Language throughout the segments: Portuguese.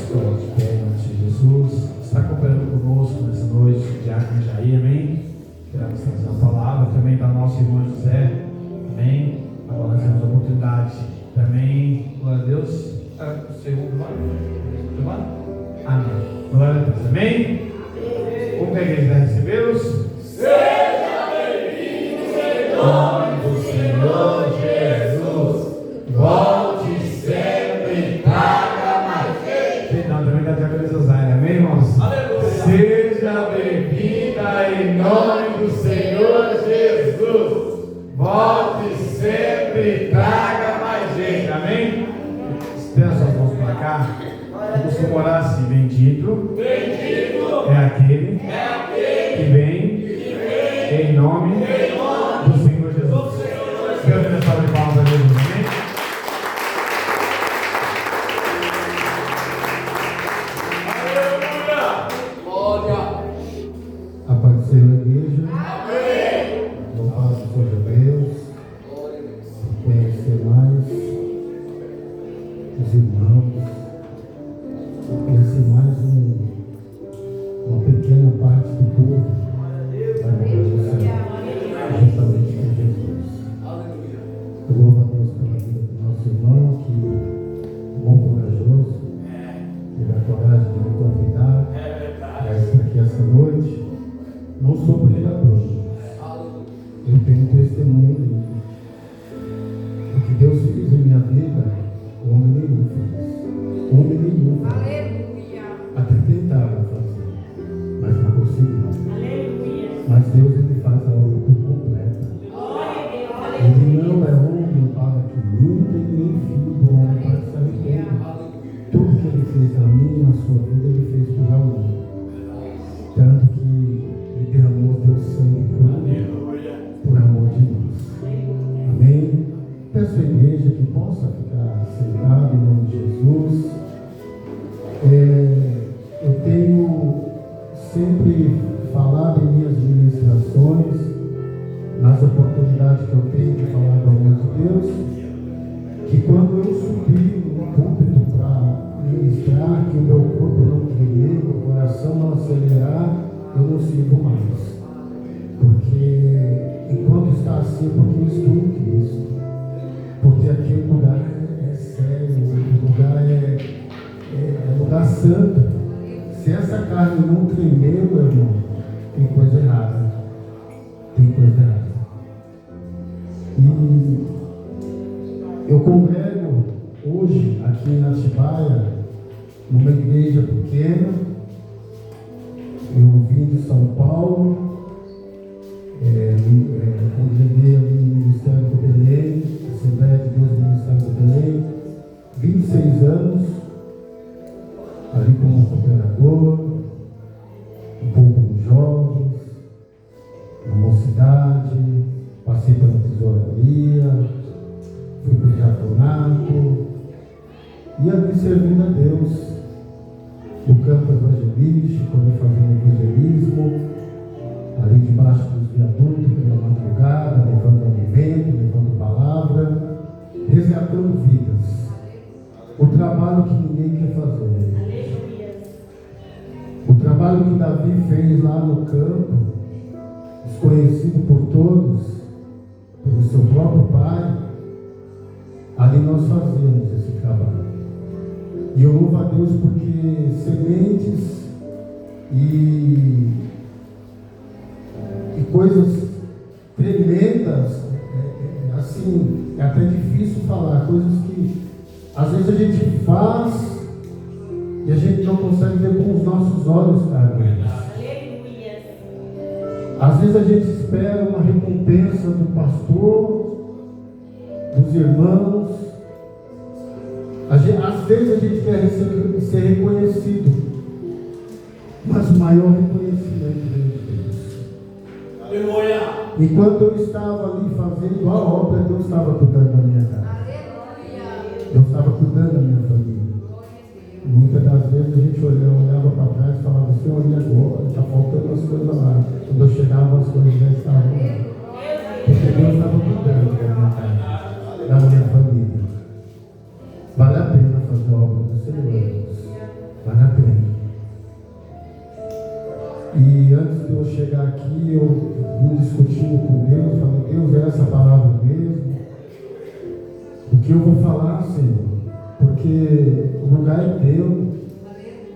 coloque de pé em nome de Jesus. Está cooperando conosco nessa noite, o Diácono Jair, amém? Queremos trazer uma palavra também para nosso irmão José, amém? Agora nós temos a oportunidade também, glória a Deus, o segundo vai? Amém. Glória a Deus, amém? Como que a igreja vai recebê-los? Seja bem-vindo em nome do Senhor Jesus. Volte sempre, traga mais gente. Não, também dá de abençoar, amém, irmãos? Aleluia. Seja bem-vinda em nome do Senhor Jesus. Volte sempre, traga mais gente, amém? Estenda suas mãos para cá. Vamos orar assim: bendito, Bendito é aquele é aquele que vem em nome do Senhor Jesus. Quero ter essa de palmas a Jesus, amém? Aleluia. Glória. A paz do Senhor, igreja. Amém. Louvado seja Deus. Glória a Deus. Conhecer mais os irmãos. Conhecer mais uma pequena parte do povo. Justamente com Jesus. Aleluia. Eu louvo a Deus pela vida do nosso irmão, que bom corajoso. Teve a coragem de me convidar para estar aqui essa noite. Não sou pregador. Eu tenho um testemunho lindo. O que Deus fez em minha vida, o homem nenhum fez. O homem nenhum fez. Aleluia. Até tentaram fazer, mas não conseguiram. Aleluia. Mas Deus, ele faz a obra por completa. Ele não é homem para que minta e nem filho do homem para que se arrependa. Tudo que ele fez a mim, na sua vida, ele fez por amor. Tanto que ele derramou o teu sangue por amor de nós. Amém? Peço à igreja que possa ficar sentada em nome de Jesus. Eu tenho sempre falado em minhas ministrações, nas oportunidades que eu tenho de falar do amor de Deus, que quando eu subi no púlpito para ministrar, que o meu corpo não tremer, o coração não acelerar, eu não sirvo mais. Porque enquanto está assim, porque eu estou em Cristo. Porque aquele lugar é sério, o lugar é lugar santo. Se essa carne não tremer, meu irmão, tem coisa errada. Tem coisa errada. E eu congrego hoje aqui em Atibaia, numa igreja pequena. Eu vim de São Paulo, congreguei ali no Ministério do Belém, Assembleia de Deus do Ministério do Belém, 26 anos, ali como cooperador, um pouco com jovens, na mocidade, passei pela tesouraria, fui para o diaconato, e ali servindo a Deus, no campo evangelístico, fazendo evangelismo, ali debaixo dos viadutos, pela madrugada, levando alimento, levando palavra, resgatando vidas. O trabalho que ninguém quer fazer. O trabalho que Davi fez lá no campo, desconhecido por todos, pelo seu próprio pai, ali nós fazíamos esse trabalho. E eu louvo a Deus porque sementes e coisas tremendas, assim, é até difícil falar, coisas que às vezes a gente faz e a gente não consegue ver com os nossos olhos, cara. Às vezes a gente espera uma recompensa do pastor, dos irmãos. Às vezes a gente quer ser reconhecido, mas o maior reconhecimento vem de Deus. Aleluia. Enquanto eu estava ali fazendo a obra, Deus estava cuidando da minha casa. Deus estava cuidando da minha família. Muitas das vezes a gente olhava para trás e falava, Senhor, e agora? Está faltando as coisas lá. Quando eu chegava, as coisas já estavam lá. Porque Deus estava cuidando da minha casa, da minha família. Vale a pena fazer a obra do Senhor. E antes de eu chegar aqui, eu vim discutindo com Deus, falei, Deus, é essa palavra mesmo? O que eu vou falar, Senhor? Porque o lugar é teu.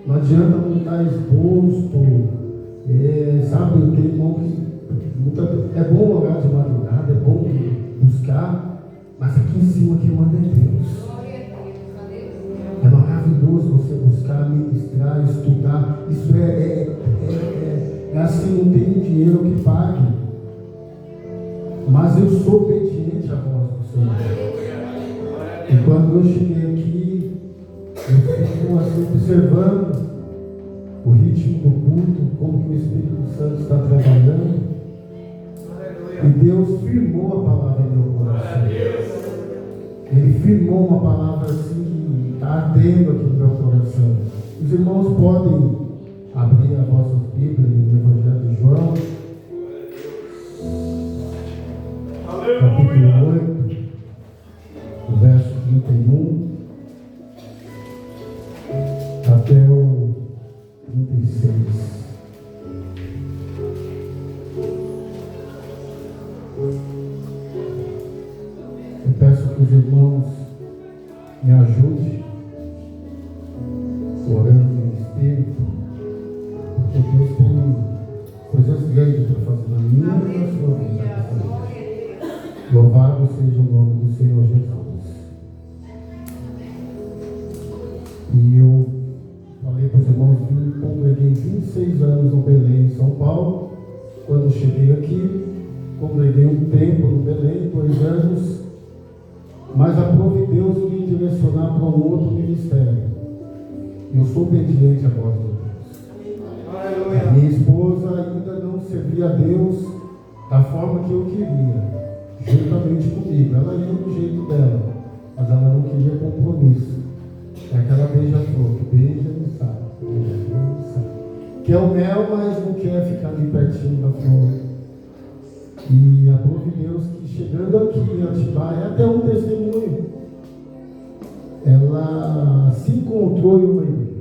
Não adianta não estar exposto. Sabe, tem irmão que é bom orar de madrugada, é bom buscar, mas aqui em cima quem manda é Deus. É maravilhoso você buscar, ministrar, estudar. Isso é assim, não tem dinheiro que pague. Mas eu sou obediente à voz do Senhor. E quando eu cheguei aqui, eu fico assim, observando o ritmo do culto, como que o Espírito Santo está trabalhando. E Deus firmou a palavra em meu coração. Ele firmou uma palavra assim que está ardendo aqui no meu coração. Os irmãos podem abrir a vossa Bíblia no Evangelho de João, capítulo 8, o verso 31 até o 36. Eu peço que os irmãos me ajudem, orando no Espírito, porque Deus tem coisas grandes para fazer na minha e na sua vida. Louvado seja o nome do Senhor Jesus. E eu falei para os irmãos que congreguei 26 anos no Belém, em São Paulo. Quando cheguei aqui, congreguei um tempo no Belém, 2 anos, mas aprove Deus me direcionar para um outro ministério. Eu sou obediente à voz de Deus. A minha esposa ainda não servia a Deus da forma que eu queria, juntamente comigo. Ela ia do jeito dela, mas ela não queria compromisso. É aquela beija-flor, que beija e sai. Quer o mel, mas não quer ficar ali pertinho da flor. E aprove Deus que chegando aqui em Atibaia, até um testemunho, ela se encontrou em uma igreja.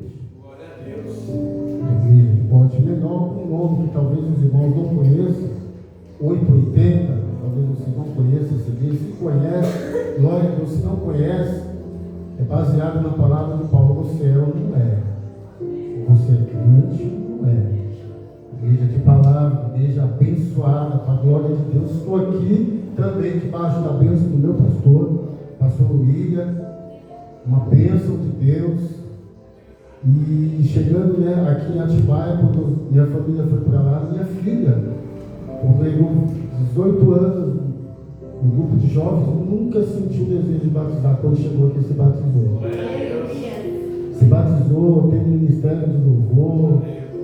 Uma igreja de porte menor, com um nome que talvez os irmãos não conheçam, 880, talvez vocês não conheçam essa igreja. Se conhece, glória a Deus. Se não conhece, é baseado na palavra de Paulo: você é ou não é. Você é crente ou não é. Igreja de palavra, igreja abençoada, para a glória de Deus. Estou aqui também debaixo da bênção do meu pastor William, uma bênção de Deus. E chegando aqui em Atibaia, quando minha família foi para lá, minha filha congregou 18 anos no grupo de jovens, nunca sentiu o desejo de batizar. Quando chegou aqui, se batizou. Se batizou, tem ministério de louvor.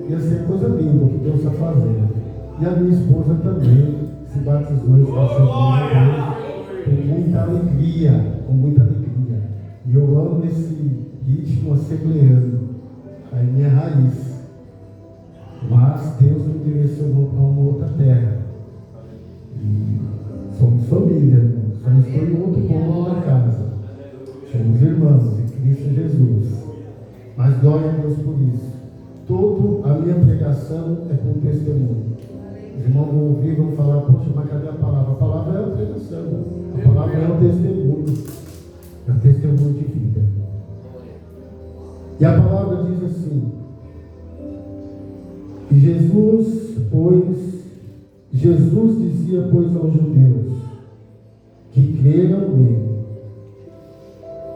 Ia ser coisa linda o que Deus está fazendo. E a minha esposa também se batizou e está servindo com muita alegria, com muita alegria. E eu amo esse ritmo assembleano, a minha raiz. Mas Deus me direcionou para uma outra terra. E somos família, só estou em outro povo na casa. Somos irmãos em Cristo Jesus. Mas glória a Deus por isso. Toda a minha pregação é com testemunho. Os irmãos vão ouvir, vão falar: poxa, mas cadê a palavra? A palavra é a pregação, a palavra é o testemunho, é o testemunho de vida. E a palavra diz assim: e Jesus dizia, pois, aos judeus que creram nele: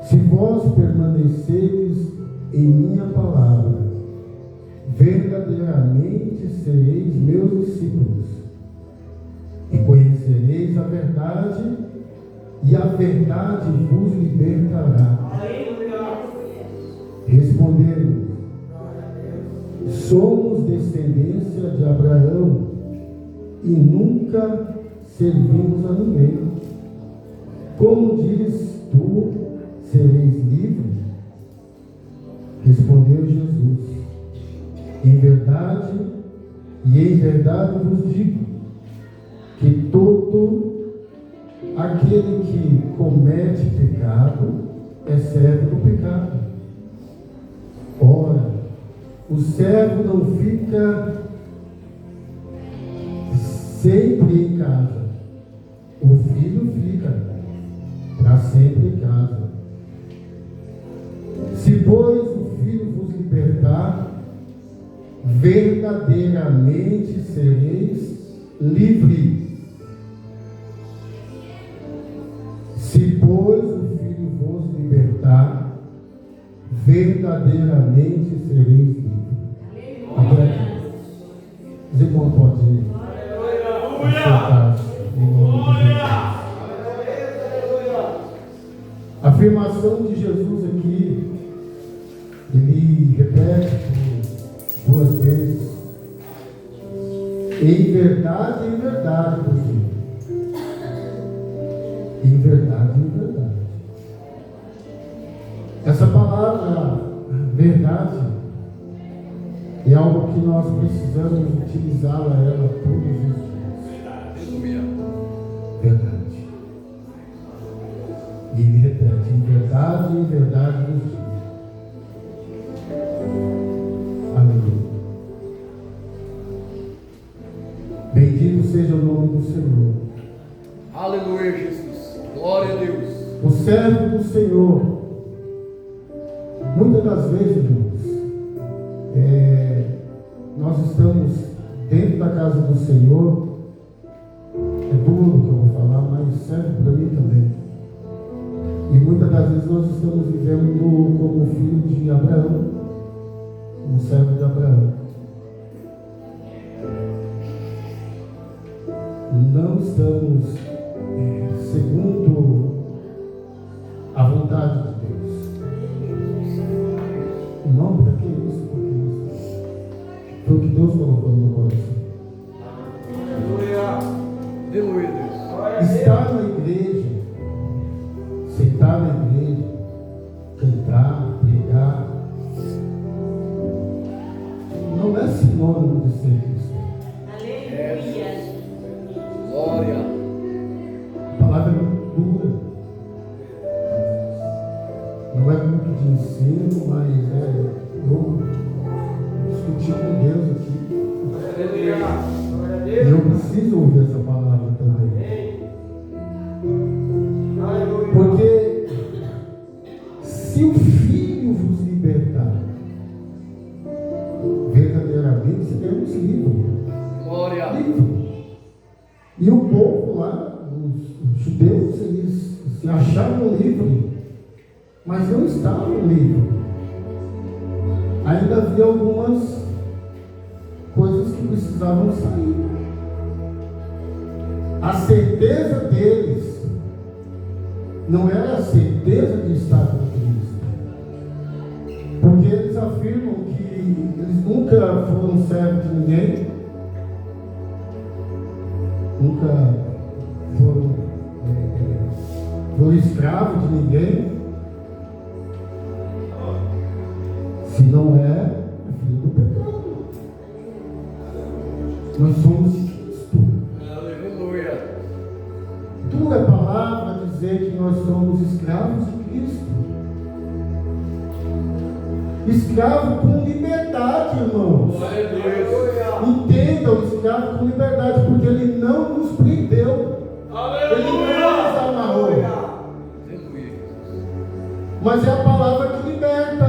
se vós permaneceres em minha palavra, verdadeiramente sereis meus discípulos, e conhecereis a verdade, e a verdade vos libertará. Responderam: somos descendência de Abraão e nunca servimos a ninguém. Como dizes tu, sereis livres? Respondeu Jesus: em verdade vos digo, que todo aquele que comete pecado é servo do pecado. Ora, o servo não fica sempre em casa. O filho fica para sempre em casa. Se, pois, o filho vos libertar, verdadeiramente sereis livres. Se, pois, o filho vos libertar, verdadeiramente sereis livres. Amém. Os irmãos podem sentar-se em nome de Jesus. A afirmação de Jesus aqui, ele repete por 2 vezes. Em verdade, por quê? Em verdade. Essa palavra, verdade, é algo que nós precisamos utilizá-la ela todos os dias. Verdade. E ele repete, em verdade nos dias. Aleluia. Bendito seja o nome do Senhor. Aleluia, Jesus. Glória a Deus. O servo do Senhor, muitas das vezes, irmãos, nós estamos dentro da casa do Senhor. É duro o que eu vou falar, mas serve para mim também. E muitas das vezes nós estamos vivendo como filho de Abraão, como servo de Abraão. Não estamos segundo a vontade de Deus. Não, para que isso? Foi o que Deus colocou no meu coração. Aleluia, Deus. Estar na igreja, sentar na igreja, cantar, pregar, não é sinônimo de ser cristão. Aleluia. Glória. A palavra é muito dura. Não é muito de ensino, mas eu discuti com Deus aqui. E eu preciso ouvir essa palavra também. Porque se o Filho vos libertar, verdadeiramente seremos livres. Glória. Livre. E o povo lá, os judeus, eles se achavam livres, mas não estavam livres. Ainda havia algumas coisas que precisavam sair. A certeza deles não era a certeza de estar com Cristo, porque eles afirmam que eles nunca foram servos de ninguém, nunca foram escravos de ninguém, se não é filho do pecado. Nós somos de Cristo. Aleluia. Dura a palavra dizer que nós somos escravos de Cristo. Escravo com liberdade, irmãos. Glória a Deus. Entenda o escravo com liberdade, porque ele não nos prendeu. Ele não nos amarrou. Aleluia. Mas é a palavra que liberta.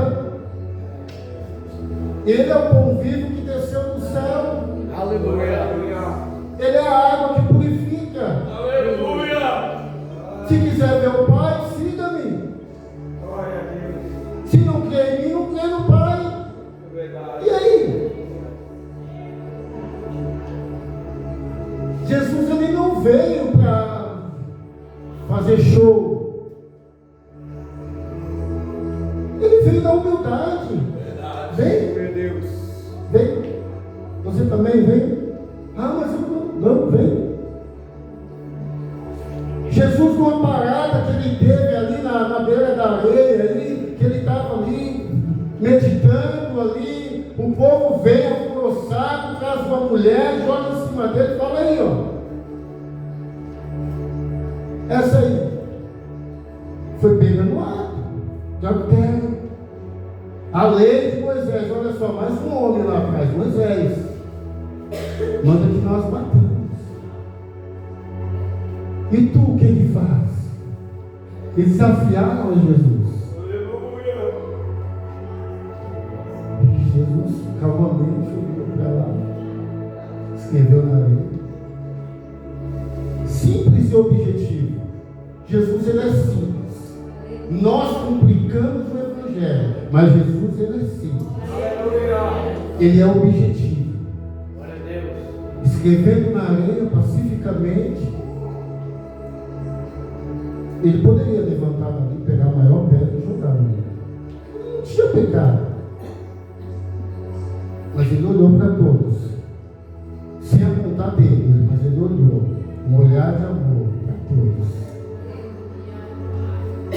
Ele é o pão vivo que desceu do céu. Aleluia. Ele é a água que purifica. Aleluia. Se quiser ver o Pai, siga-me. Se não crê em mim, não crê no Pai. E aí? Jesus ele não veio para fazer show. Ele veio da humildade. Vem. Meu Deus. Vem. Você também vem? Ah, mas eu não vem. Jesus, numa parada que ele teve ali na beira da areia, que ele estava ali meditando ali, o povo vem alvoroçado, traz uma mulher, joga em cima dele e fala aí, ó. Essa aí foi pega no ato de adultério. A lei de Moisés, olha só, mais um homem lá atrás, Moisés, manda que nós matamos. E tu, o que faz? Eles desafiaram a Jesus. Jesus calmamente olhou para lá, escreveu na areia. Simples e objetivo. Jesus, ele é simples. Nós complicamos o Evangelho, mas Jesus, ele é simples. Ele é objetivo. Escrevendo na areia pacificamente, ele poderia levantar ali, pegar a maior pedra e jogar no meio. Não tinha pecado. Mas ele olhou para todos, sem apontar dele, mas ele olhou, um olhar de amor para todos.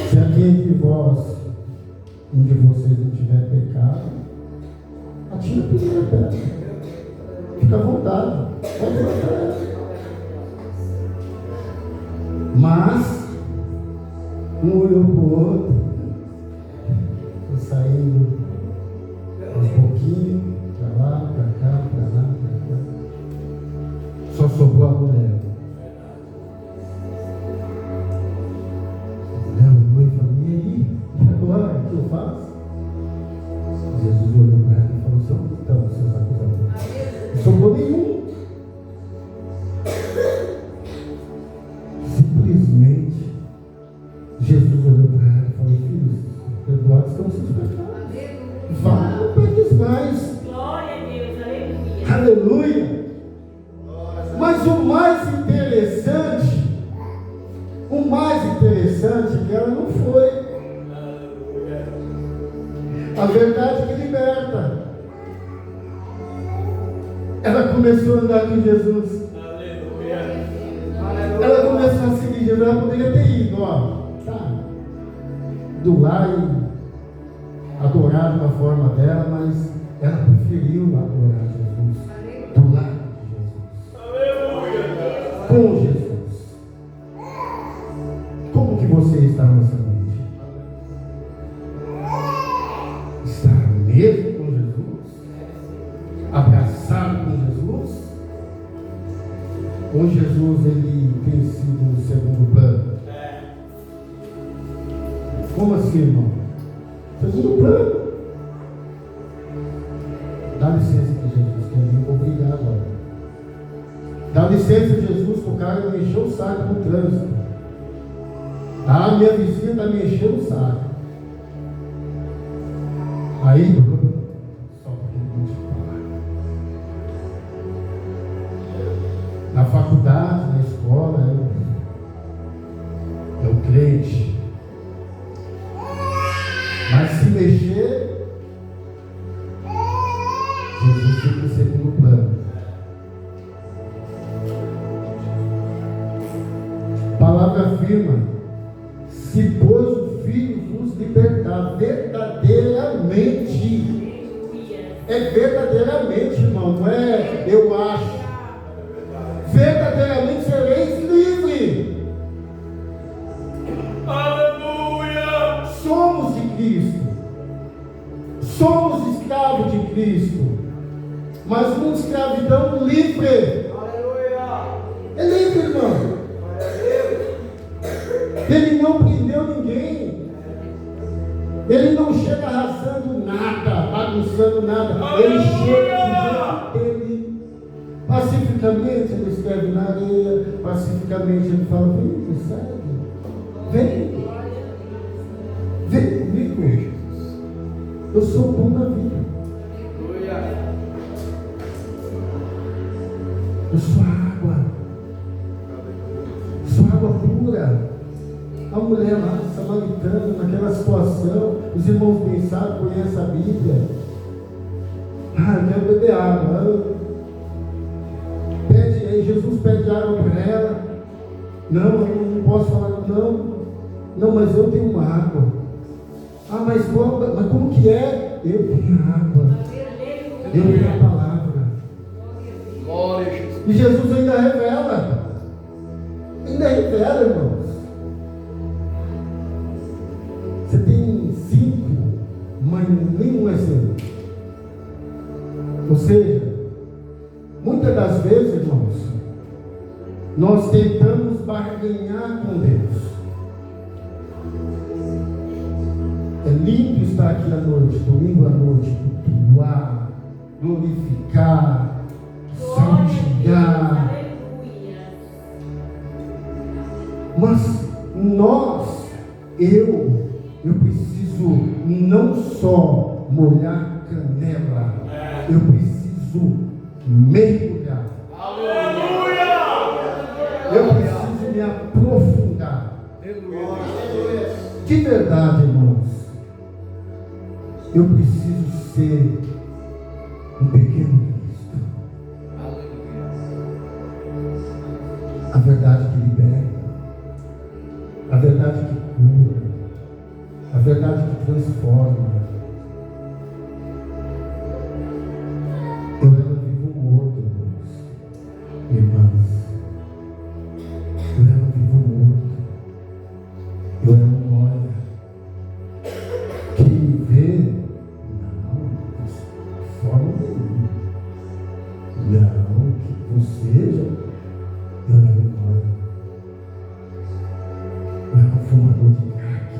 Se aqui entre vós, um de vocês não tiver pecado, atira a primeira pedra. Fica à vontade, pode fazer. Mas um olhou para o outro, foi saindo aos pouquinhos. Para lá, para cá, para lá, para cá. Só sobrou a mulher. A mulher olhou e falou: e aí? E agora? O que eu faço? Jesus olhou para ela e falou: onde estão os seus acusadores? Não sobrou nenhum. Simplesmente, Jesus olhou para ela e falou: filhos, perdoados estão os seus pecados. Vá, não peques mais. Aleluia! Mas o mais interessante é que ela não foi. A verdade que liberta. Ela começou a andar com Jesus. Ela começou a seguir Jesus. Ela poderia ter ido, do lar e adorar de uma forma dela, mas ela preferiu adorar Jesus, do lado de Jesus, com Jesus. Como que você está nessa noite? Está mesmo com Jesus? Abraçado com Jesus? Ou Jesus, ele tem sido o segundo plano? Como assim, irmão? Segundo plano. Dá licença para Jesus, que eu vou brigar agora. Dá licença, Jesus, para o cara me encher o saco no trânsito. Minha vizinha está me enchendo o saco. Aí, só porque ele não te falar. Na faculdade, na escola, é o crente. Mas se mexer, Jesus fica em segundo plano. A palavra afirma: se pois o Filho vos libertar verdadeiramente. É verdadeiramente, irmão, não é eu acho. Verdadeiramente sereis livre. Aleluia! Somos de Cristo. Somos escravos de Cristo. Mas uma escravidão livre. Aleluia! É livre, irmão. Ele não prendeu ninguém. Ele não chega arrasando nada, bagunçando nada. Ele chega do jeito dele. Pacificamente ele escreve na areia. Pacificamente ele fala: vem, me segue. Vem. Vem comigo. Eu sou bom na vida. Eu sou água. Sou água pura. A mulher lá, samaritana, naquela situação, os irmãos pensaram, conhecem a Bíblia. Eu quero beber água. Jesus pede água para ela. Não, eu não posso falar, não, mas eu tenho uma água. Mas como que é? Eu tenho água. Eu tenho a palavra. E Jesus ainda revela. Irmãos. Você tem 5, mas nenhum é seu. Ou seja, muitas das vezes, irmãos, nós tentamos barganhar com Deus. É lindo estar aqui à noite, domingo à noite, cultuar, glorificar, santificar. Mas eu preciso não só molhar canela, eu preciso mergulhar. Eu preciso me aprofundar. De verdade, irmãos, eu preciso ser um pequeno Cristo. A verdade que liberta, a verdade que cura, a verdade que transforma. Eu era vivo morto, irmãs. Eu era vivo morto. Eu era um olha que vê. Não, de forma nenhuma. Não, que você já. Eu era um olha. Eu era um fumador de crack.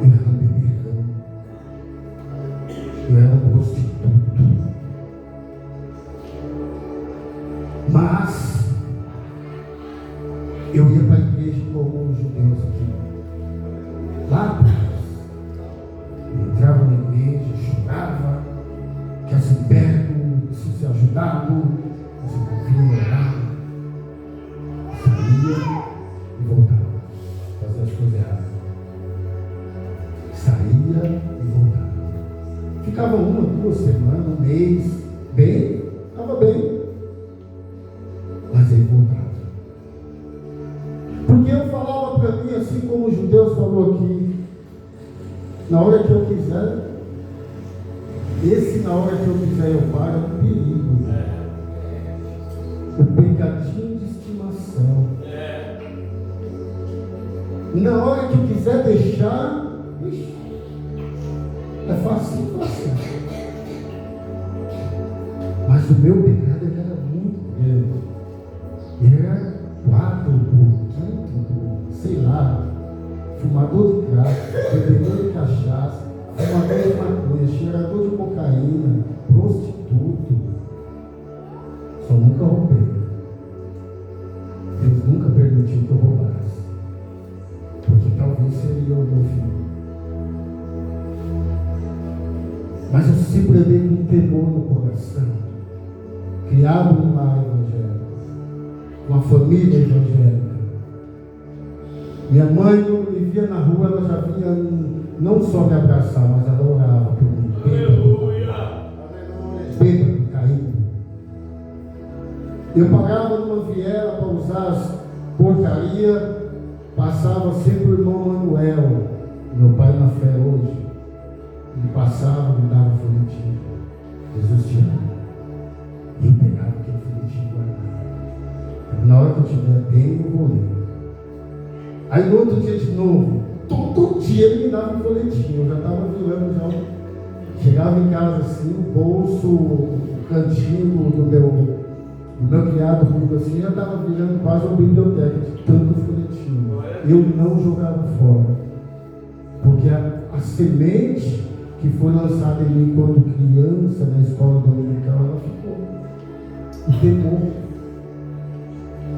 Eu era um beberrão. Eu era um prostituto. Mas eu ia para a igreja como os judeus aqui. Lá atrás, eu entrava na igreja, chorava, que assim perto, se ajudavam, assim, eu queria orar, saía e voltava, fazia as coisas erradas. Saía e voltava. Ficava 1, 2 semanas, um mês, bem, estava bem. Mas ele voltava. Porque eu falava para mim, assim como os judeus falou aqui, na hora que eu quiser, na hora que eu quiser eu paro, é um perigo. O pegadinho de estimação. Na hora que eu quiser deixar, é fácil. Mas o meu pecado ele era muito grande. Ele era 4, 5, sei lá, fumador de crack, bebedor de cachaça, fumador de maconha, cheirador de cocaína, prostituto. Só nunca roubei. Deus nunca permitiu que eu roubasse, porque talvez seria o meu filho. Mas eu sempre andei com temor no coração, criado num lar evangélico, uma família evangélica. Minha mãe, quando me via na rua, ela já vinha não só me abraçar, mas ela orava por mim. Bêbado, caído. Eu pagava numa viela para usar as porcarias, passava sempre o irmão Manuel, meu pai na fé hoje. Ele passava, me dava folhetinho. Jesus te ama. E eu pegava aquele folhetinho e guardava. Na hora que eu estiver bem, eu vou ler. Aí no outro dia de novo, todo dia ele me dava um folhetinho. Eu já estava virando já. Chegava em casa assim, o bolso, o cantinho do meu criado público assim, já estava virando quase uma biblioteca de tanto folhetinho. Eu não jogava fora. Porque a semente que foi lançada em mim quando criança na escola dominical, ela ficou. O temor.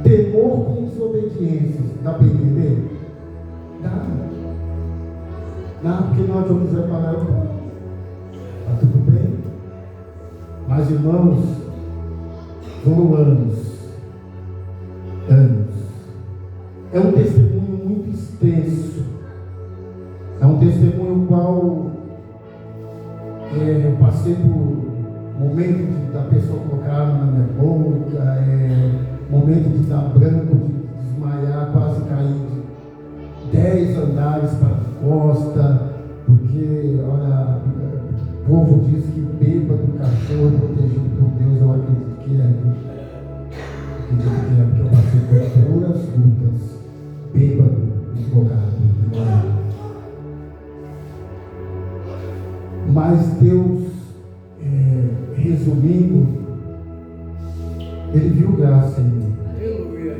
Temor com desobediência. Dá para entender? Dá, porque na hora que eu quiser parar, eu paro. Está tudo bem? Mas, irmãos, foram anos. É um testemunho muito extenso. É um testemunho qual eu passei por momento da pessoa colocar arma na minha boca, momento de dar branco, de desmaiar, quase cair 10 andares para a costa, porque, olha, o povo diz que bêbado, cachorro é protegido por Deus. Eu acredito que é. Porque eu passei por puras lutas, bêbado e drogado. Mas Deus, resumindo, Ele viu graça em mim. Aleluia.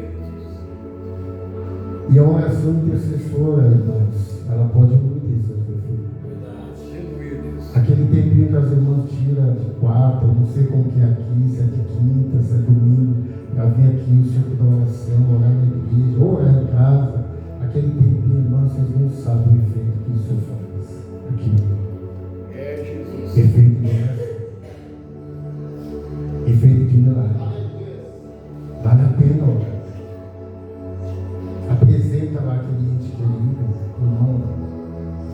E a oração intercessora, irmãos, ela pode muito isso. Aleluia, Deus. Aquele tempinho que as irmãs tiram de quarta, não sei como que é aqui, se é de quinta, se é domingo, para vir aqui o centro da oração, orar na igreja, ou orar em casa. Aquele tempinho, irmãos, vocês não sabem o efeito que isso faz. Aqui. É, Jesus. Efeito de graça. Efeito de milagre. Vale a pena, ó. Apresenta lá aquele ente querido, o irmão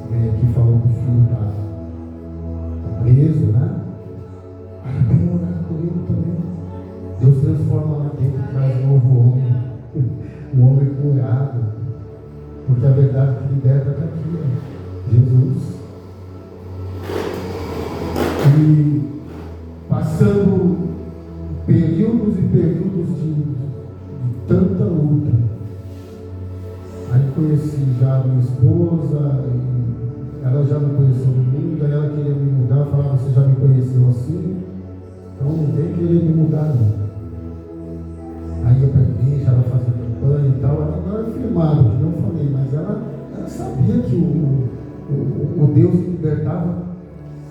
veio aqui e falou que o filho está preso, né? Vale a pena orar por ele também. Deus transforma lá dentro e traz um novo homem, um homem curado, porque a verdade que liberta está aqui, ó. Jesus. E passando períodos e períodos de tanta luta. Aí conheci já a minha esposa, ela já me conheceu no mundo, aí ela queria me mudar, falava, você já me conheceu assim, então não vem querer me mudar não. Aí ia para a igreja, ela fazia campanha e tal, ela não era firmada, que não falei, mas ela sabia que o Deus que libertava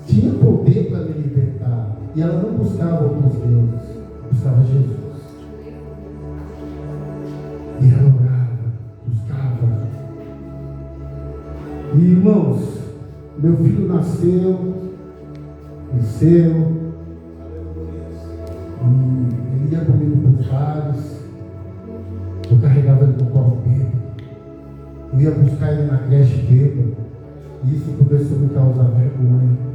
tinha poder para me libertar, e ela não buscava outros deuses, buscava Jesus. E ela orava, buscava. E irmãos, meu filho nasceu, cresceu, e ele ia comigo para os bares, eu carregava ele no colo dele, eu ia buscar ele na creche dele, e isso começou a me causar vergonha.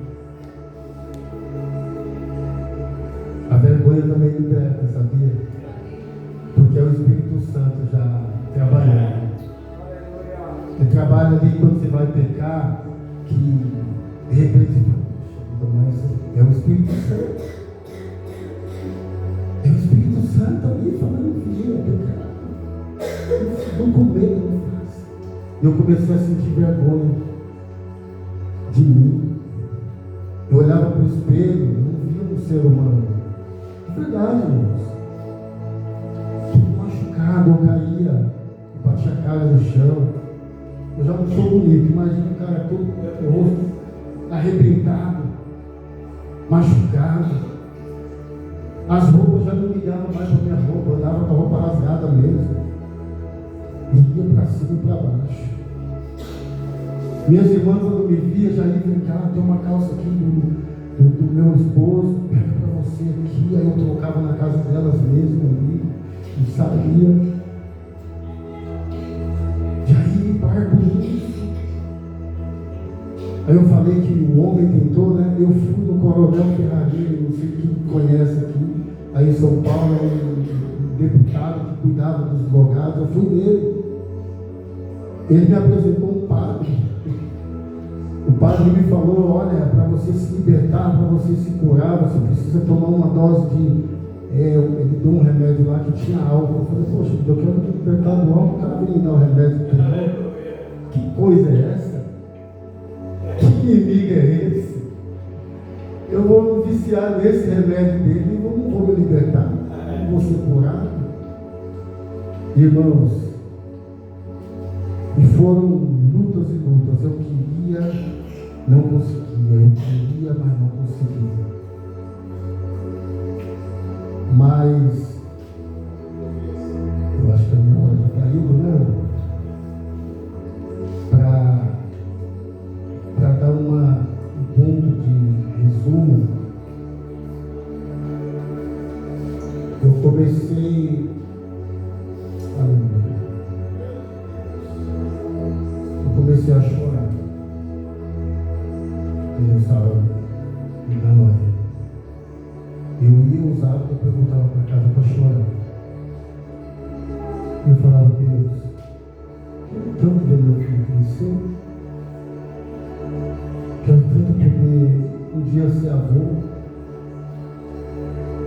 A vergonha também liberta, sabia? Porque é o Espírito Santo já trabalhando. Ele trabalha ali quando você vai pecar, que de repente você fala, mas é o Espírito Santo. É o Espírito Santo ali falando, filho, é pecado. Não comer, não faz. Eu comecei a sentir vergonha de mim. Eu olhava para o espelho, não via um ser humano. É verdade, irmãos. Tudo machucado, eu caía, batia a cara no chão. Eu já não sou bonito, imagina o cara todo com o rosto arrebentado, machucado. As roupas já não ligavam mais para minha roupa, eu andava com a roupa rasgada mesmo. E ia para cima e para baixo. Minhas irmãs, quando me via, já iam brincar, tem uma calça aqui do meu esposo, pega para você aqui, aí eu colocava na casa delas mesmo ali, e sabia. E aí, par por isso. Aí eu falei que o homem tentou, né? Eu fui no Coronel Ferrari, não sei quem conhece aqui, aí em São Paulo, um deputado que cuidava dos advogados, eu fui nele. Ele me apresentou um padre. O padre me falou, olha, para você se libertar, para você se curar, você precisa tomar uma dose de... ele deu um remédio lá que tinha álcool. Eu falei, poxa, eu quero me libertar do álcool, o cara vem me dar o remédio. Que coisa é essa? Que inimigo é esse? Eu vou me viciar nesse remédio dele e não vou me libertar. Não vou ser curado. Irmãos, e foram lutas e lutas. Eu queria, não conseguia. Eu queria, mas não conseguia. Mas eu acho que a minha hora já está indo, né? Para dar um ponto de resumo, eu comecei a chorar. Eu estava me dando a ele. Eu ia usar e depois voltava para casa para chorar. Eu falava, Deus, quero tanto ver meu filho crescer. Quero tanto poder um dia ser avô.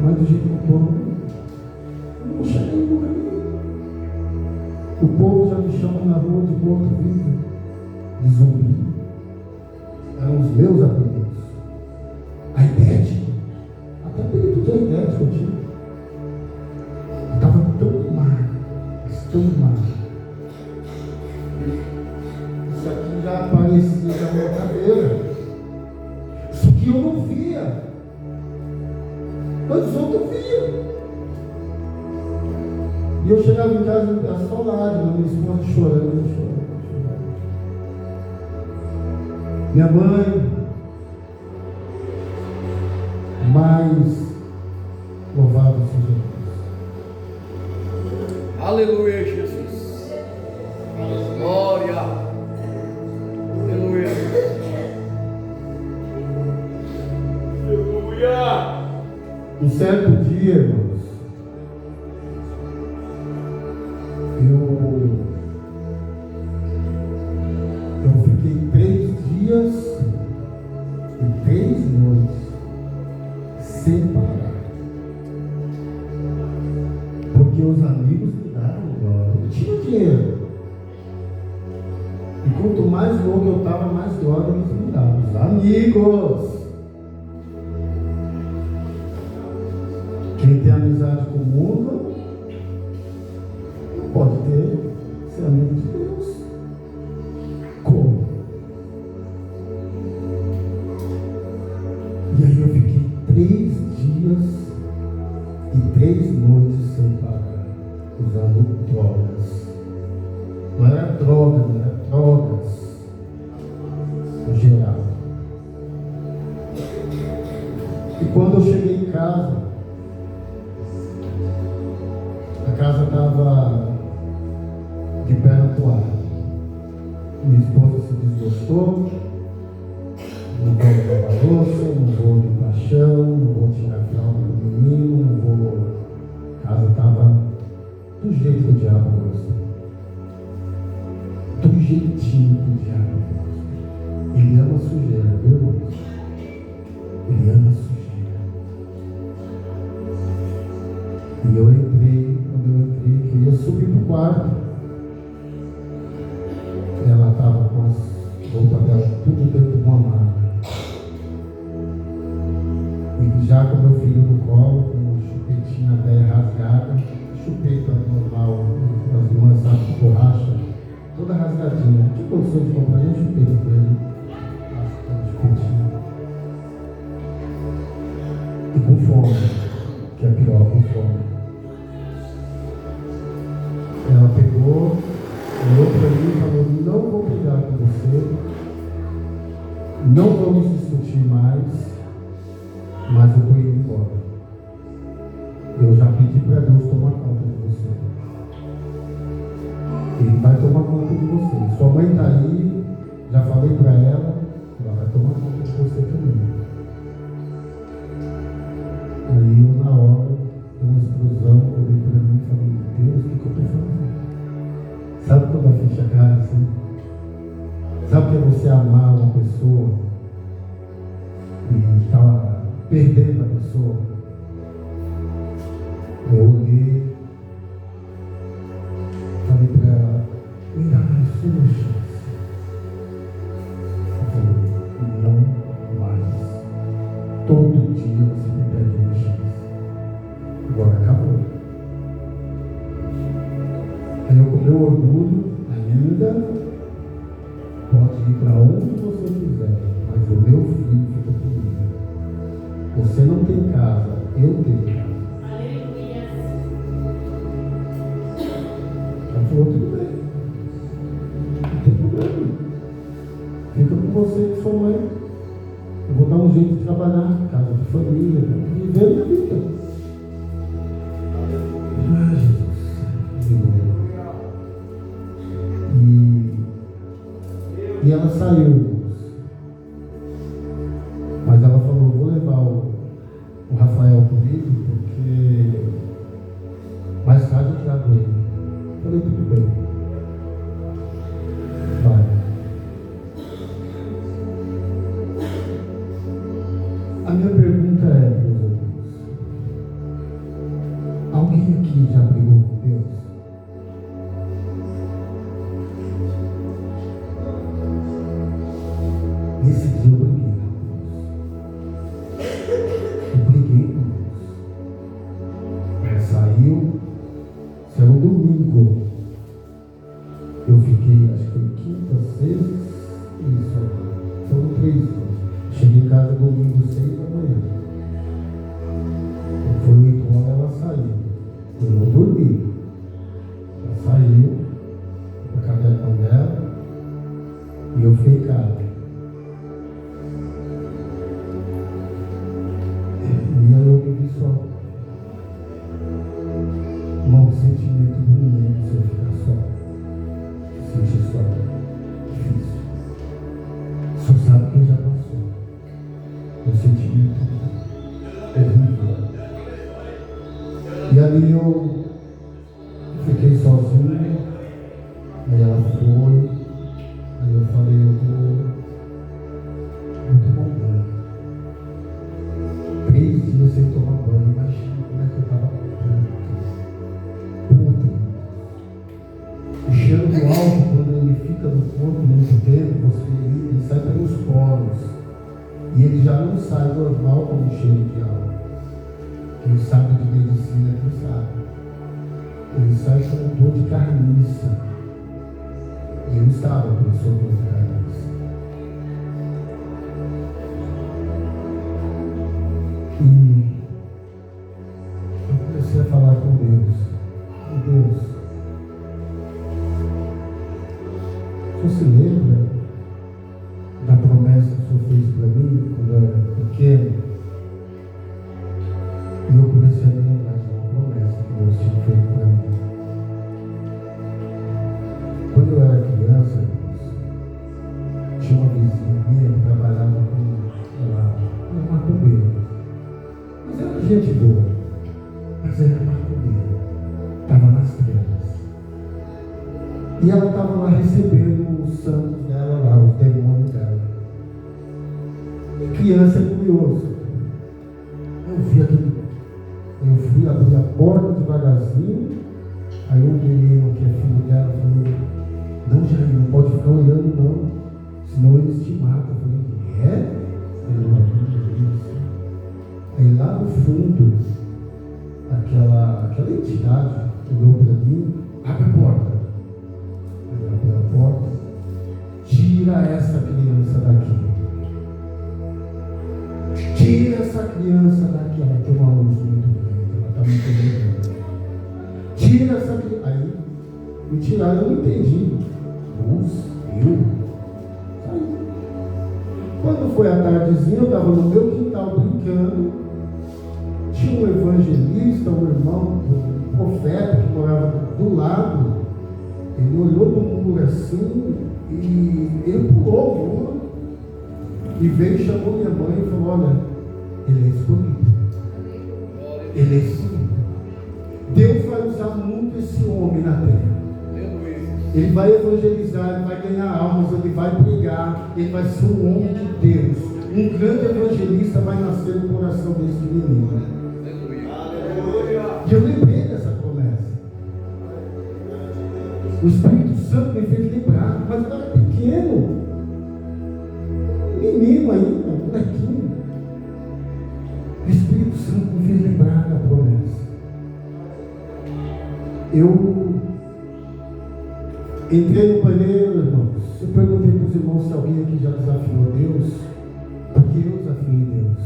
Mas do jeito que eu estou, eu não cheguei no caminho. O povo já me chama na rua de morto-vivo, de zumbi. Eram os meus apelidos. A idético. Até apelido de idético eu tinha. casa da saudade, minha esposa chorando. Minha mãe, mais louvado seja Deus. Aleluia, Jesus. Glória. Aleluia. Aleluia. Um certo dia, irmãos, eu fiquei 3 dias e 3 noites sem parar, porque os amigos me davam glória. Eu tinha dinheiro, e quanto mais louco eu estava, mais glória eles me davam. Os amigos. Quem tem amizade com o mundo não pode ser amigo de Deus. Como? E aí eu fiquei 3 dias e 3 noites sem parar, usando drogas. Não era droga, não era drogas no geral. E quando eu cheguei em casa, a casa estava de perna pro ar. Minha esposa se desgostou. Não vou lavar louça, não vou limpar chão, não vou tirar a fralda do menino, não vou. A casa estava do jeito que o diabo gosta. Do jeitinho que o diabo gosta. Ele ama sujeira, viu, irmãos? Ele ama sujeira. E eu entrei, quando eu entrei, que eu ia subir para o quarto. Ela estava com as roupas dela tudo dentro de uma mala. E já com meu filho no colo, com uma chupetinha velha rasgada, chupeta normal, as irmãs sabem de borracha, toda rasgadinha. Não tinha condição de comprar nem chupeta para ele. Chupetinha. E com fome, que é pior, com fome. Ela pegou, olhou para mim e falou: não vou brigar com você, não vamos discutir mais, mas eu vou ir embora. Eu já pedi para Deus tomar conta de você. Ele vai tomar conta de você. Sua mãe está aí, já falei para ela vai tomar conta de você também. Aí eu, na hora, dei uma explosão, olhei para mim e falei: Deus, o que eu estou fazendo? Sabe quando a ficha cai assim? Sabe o que é você amar uma pessoa e estava perdendo a pessoa? Eu olhei, falei para ela: me dá mais uma chance. Ela falou: não mais. Todo dia você me pede uma chance. Agora acabou. Aí eu, com meu orgulho, ainda pode ir para onde você quiser, mas o meu filho fica comigo. Você não tem casa, eu tenho casa. Aleluia. Ela falou: tudo bem, não tem problema. Fica com você e com sua mãe. Eu vou dar um jeito de trabalhar, casa de família, viver a minha vida. Ah, Jesus. E ela saiu. Mas ela falou: vou levar o Rafael comigo, porque mais tarde eu trago ele. Falei: tudo bem. Vai. A minha pergunta é, meus amigos: alguém aqui já brigou com Deus? Nesse dia eu briguei com Deus. Eu briguei com Deus. Ela saiu um domingo. Eu fiquei, acho que foi quinta, sexta, isso. Foram 3 dias. Cheguei em casa domingo, 6 da manhã. Foi 8 horas, ela saiu. Eu não dormi. um sentimento horrível. E ali eu fiquei sozinho, aí ela foi, aí eu falei, eu vou tomar um banho. 3 dias sem tomar banho, imagina como é que eu estava puto. O cheiro do álcool, quando ele fica no corpo muito tempo, ele sai pelos poros. E ele já não sai normal como cheiro de álcool. Quem sabe de medicina, quem sabe. Ele sai com dor de carniça. E eu estava com essa dor de carniça. E eu comecei a falar com Deus. Deus, o senhor se lembra da promessa que o senhor fez para mim quando eu era pequeno? E eu comecei a me lembrar de uma promessa que Deus tinha feito para mim. Quando eu era criança, tinha uma vizinha minha que trabalhava com uma macumbeira. Mas era gente boa, mas era macumbeira. Estava nas trevas. E ela estava lá recebendo os santos dela lá, os demônios dela. E criança é curioso. Eu vi aquele. Eu fui abrir a porta devagarzinho. Aí um menino que é filho dela falou: não, Jair, não pode ficar olhando não, senão eles te matam. Eu falei: é? Aí lá no fundo, aquela entidade olhou para mim: abre a porta. Aí abre a porta: tira essa criança daqui. Tira essa criança daqui. Ela tem uma luz muito grande, ela está muito grande. Tira essa criança. Aí me tiraram, eu não entendi. Luz, eu. Aí, quando foi a tardezinha, eu estava no meu quintal brincando. Tinha um evangelista, um irmão, um profeta que morava do lado. Ele olhou no muro assim e ele pulou o muro e veio e chamou minha mãe e falou: olha, ele é escolhido. Ele é escolhido. Deus vai usar muito esse homem na terra. Ele vai evangelizar, ele vai ganhar almas, ele vai pregar, ele vai ser um homem de Deus. Um grande evangelista vai nascer no coração desse menino. E eu lembrei dessa promessa. O Espírito Santo me fez lembrar, mas eu era pequeno. Menino ainda, molequinho. O Espírito Santo me fez lembrar da promessa. Eu entrei no banheiro, irmãos. Eu perguntei para os irmãos se alguém aqui já desafiou Deus. Porque eu desafiei Deus.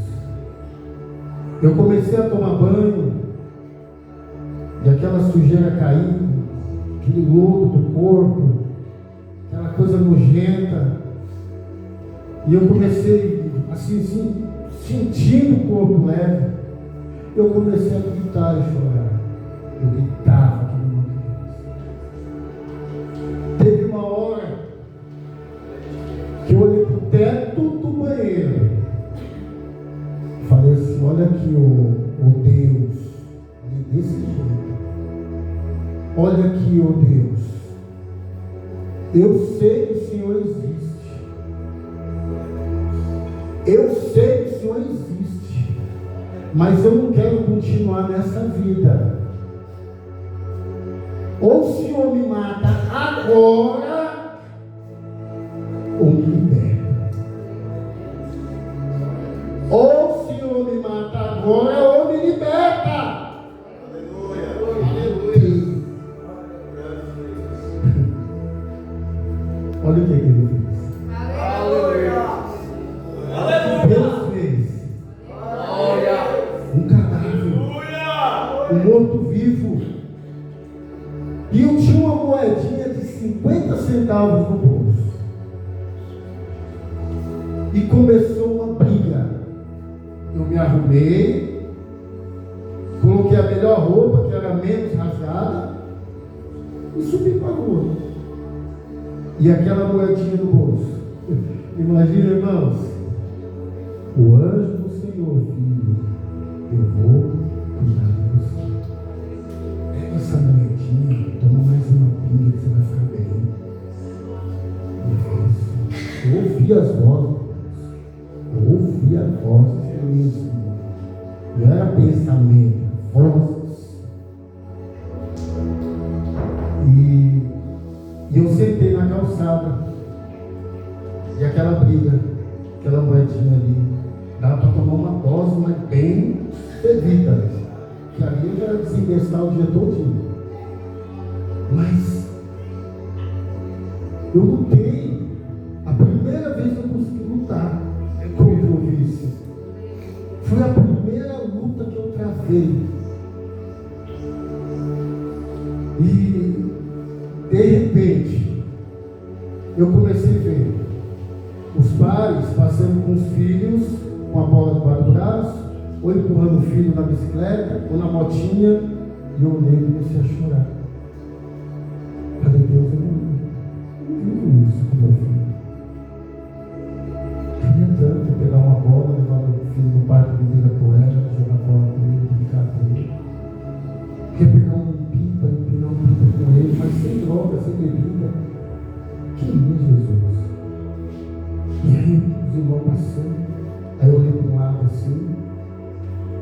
Eu comecei a tomar banho e aquela sujeira caindo, aquele lodo do corpo, aquela coisa nojenta. E eu comecei assim, sentindo o corpo leve. Eu comecei a gritar e chorar. Eu gritava que nem uma criança. Teve uma hora que eu olhei para o teto do banheiro e falei assim: olha aqui, ô Deus, desse jeito. Olha aqui, ô Deus, eu sei que o Senhor existe. Eu sei que o Senhor existe, mas eu não quero continuar nessa vida. Ou o Senhor me mata agora, ou me liberta. Ou o Senhor me mata agora, ou me liberta. Aleluia. Olha o que ele fez. Aleluia. Deus fez um cadáver, um morto-vivo. E eu tinha uma moedinha de 50 centavos no bolso. E começou uma briga. Eu me arrumei, coloquei a melhor roupa, que era menos rasgada, e subi para a rua. E aquela moedinha no bolso. Imagina, irmãos, O anjo do Senhor, filho, eu vou cuidar de você. Pega essa moedinha, toma mais uma pinga que você vai ficar bem. Eu ouvi as vozes. Eu ouvi as vozes mesmo. Não era pensamento, vozes. E eu sentei na calçada. E aquela briga, aquela moedinha ali, dá para tomar uma dose, mas bem devida. Que ali eu já era desinvestar o dia todinho. Mas eu lutei. A primeira vez que eu consegui lutar contra o vício. Foi a primeira luta que eu travei. E de repente eu comecei a ver os pais passando com os filhos com a bola debaixo do braço, ou empurrando o filho na bicicleta, ou na motinha, e eu olhei e comecei a chorar. Falei, Deus, eu não vivo isso com meu filho. Queria tanto pegar uma bola, levar meu filho no parque do Ibirapuera, jogar bola com ele, brincar com ele. Queria pegar empinar um pipa com ele, mas sem droga, sem bebida. Queria Jesus. E aí os irmãos passando, aí eu olhei para um lado assim,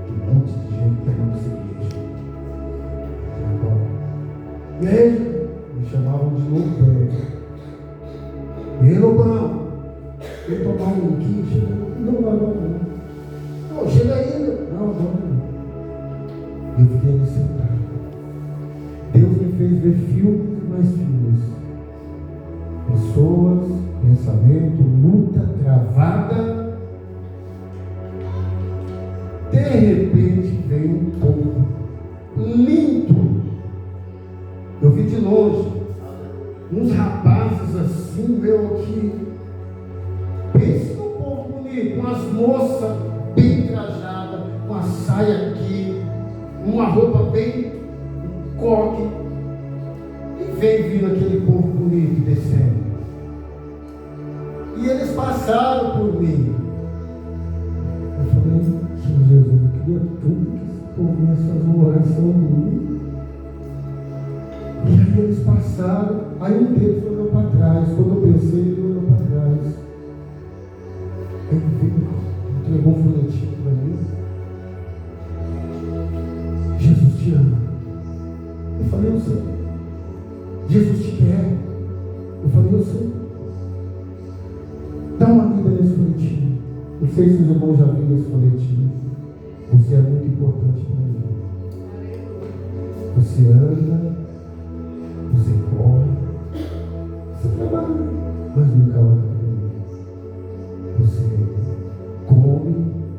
um monte de gente pegando cerveja. Igreja, me chamavam de Lobão. E aí, Lobão, eu tomar um quinto, chega, não, chega aí, não. Eu fiquei ali sentado. Deus me fez ver filmes e mais filmes. Pessoas, pensamento, luta travada. De repente veio um povo lindo. Eu vi de longe uns rapazes assim, meu, que pense num povo bonito, umas moças bem trajadas, uma saia aqui, uma roupa bem coque, e veio vindo aquele povo bonito descendo. E eles passaram por mim. Eu falei, Jesus, eu queria tanto que esse povo viesse fazer uma oração comigo. E aí eles passaram, aí um deles olhou para trás. Quando eu pensei, ele olhou para trás. Ele veio, entregou um folhetinho para mim. Jesus te ama. Eu falei, eu sei. Jesus te quer. Eu falei, eu sei. Dá uma lida nesse folhetinho. Não sei se os irmãos já viram esse folhetinho. Você é muito importante para mim. Você anda, você corre, você trabalha, mas nunca olha para mim. Você come,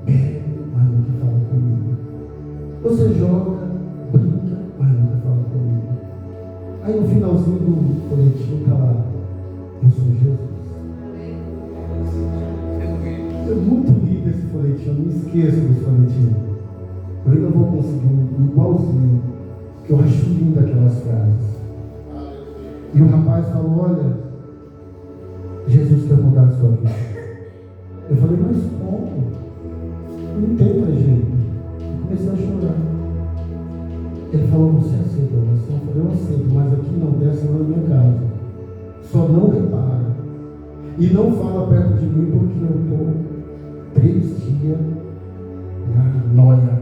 bebe, mas nunca fala comigo. Você joga, brinca, mas nunca fala comigo. Aí no finalzinho do folhetinho está lá, eu sou Jesus. É muito lindo esse folhetinho, eu não esqueço desse folhetinho. Eu ainda vou conseguir um igualzinho, que eu acho lindo aquelas frases. E o rapaz falou, olha, Jesus quer mudar a sua vida. Eu falei, mas como? Não tem mais jeito. Eu comecei a chorar. Ele falou, você aceita a oração? Eu falei, eu aceito, mas aqui não desce lá na minha casa. Só não repara. E não fala perto de mim porque eu estou 3 dias na noia.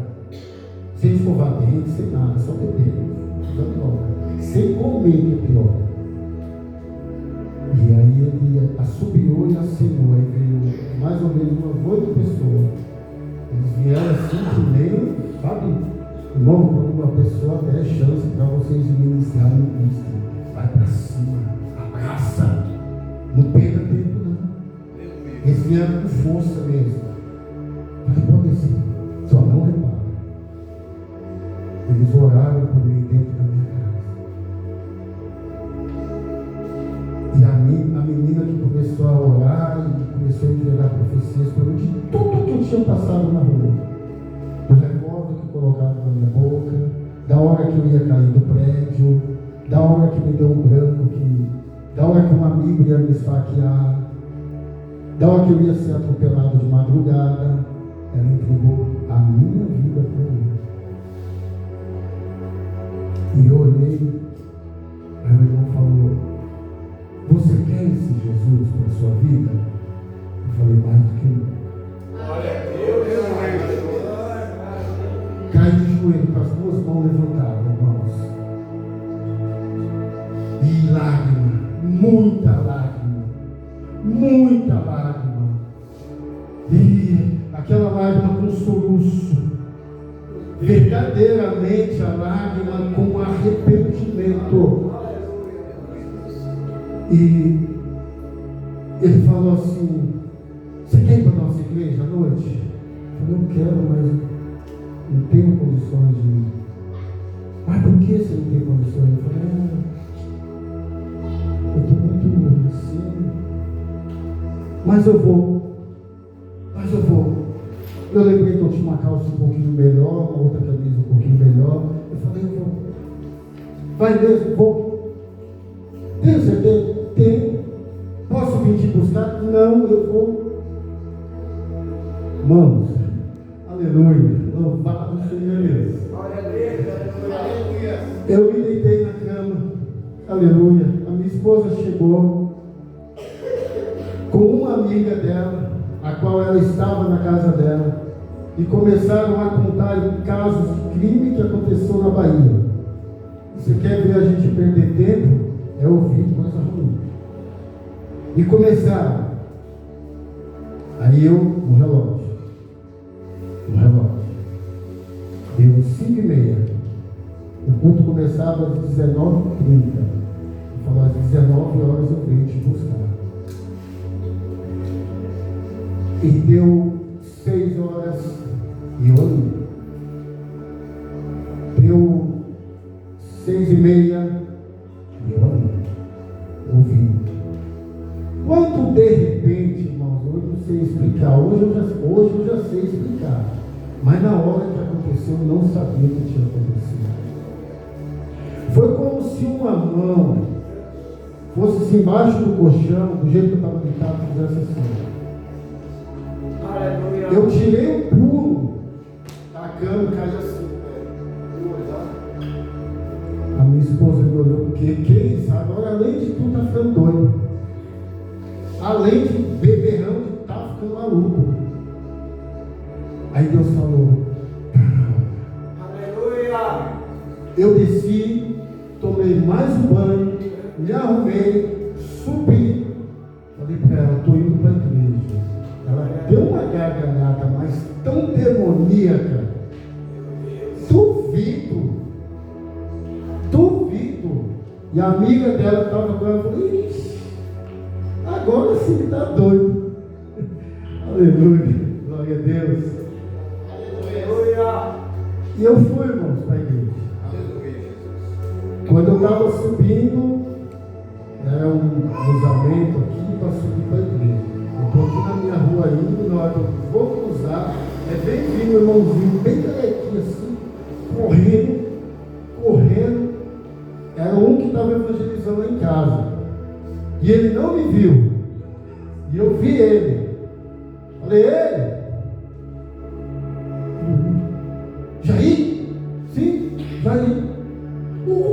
Sem escovar dente, sem nada, só beber. Sem comer, que é pior. E aí ele assobiou e acenou. Aí veio mais ou menos umas 8 pessoas. Eles vieram assim, que nem, sabe? Irmão, quando uma pessoa der chance para vocês ministrarem no Cristo, vai para cima, abraça. Não perca tempo, não. Eles vieram com força mesmo. Mas pode ser, só não repara. Eles oraram por mim dentro da minha casa. E a menina que começou a orar e começou a entregar profecias para mim de tudo que eu tinha passado na rua. Do revólver que colocaram na minha boca, da hora que eu ia cair do prédio, da hora que me deu um branco, da hora que um amigo ia me esfaquear. Da hora que eu ia ser atropelado de madrugada, ela entregou a minha vida para mim. E eu olhei, aí o irmão falou: você quer esse Jesus para a sua vida? Eu falei: mais do que não. Glória a Deus. Cai de joelho com as duas mãos levantadas, irmãos. E lágrima, muita lágrima, muita lágrima. E aquela lágrima com soluço, verdadeiramente a lágrima com arrependimento. E ele falou assim: você quer ir para a nossa igreja à noite? Eu falei: eu quero, mas não tenho condições de ir. Mas por que você não tem condições? Eu falei: eu estou muito assim. Mas eu vou. Eu lembrei que eu tinha uma calça um pouquinho melhor, uma outra camisa um pouquinho melhor. Eu falei: eu vou. Vai mesmo? Vou. Tem certeza? Tenho. Posso vir te buscar? Não, eu vou. Irmãos, aleluia, louvado seja Deus. Eu me deitei na cama, aleluia. A minha esposa chegou com uma amiga dela, a qual ela estava na casa dela, e começaram a contar casos de crime que aconteceu na Bahia. Você quer ver a gente perder tempo? É ouvir coisa ruim. E começaram. Aí eu, no relógio. Deu 5h30. O culto começava às 19h30. Eu falei: às 19 horas eu venho te buscar. E deu 6 horas e eu ali. Deu 6h30 e eu ali. Ouvindo. Quando de repente, irmãos, hoje eu não sei explicar, hoje eu já sei explicar, mas na hora que aconteceu eu não sabia o que tinha acontecido. Foi como se uma mão fosse assim embaixo do colchão, do jeito que eu estava deitado, fizesse assim. Eu tirei o pulo da cama e caí assim. A minha esposa me olhou: porque que é isso? Agora, além de tudo, está ficando doido. Além de beberrão, está ficando maluco. Aí Deus falou: aleluia. Eu desci, tomei mais um banho, me arrumei, subi. Falei para ela: estou indo para a igreja. Ela deu uma gargalhada, mas tão demoníaca. Duvido. E a amiga dela estava com ela e falou: ixi, agora sim está doido. Aleluia, glória a Deus. Aleluia. E eu fui, irmãos, para a igreja. Aleluia. Quando eu estava subindo, era um cruzamento aqui para subir para a igreja. Eu estou aqui na minha rua indo, na hora que eu vou cruzar, bem vindo, irmãozinho, bem carequinho assim, correndo. Era um que estava evangelizando lá em casa. E ele não me viu. E eu vi ele. Falei: ele? Jair? Sim, Jair.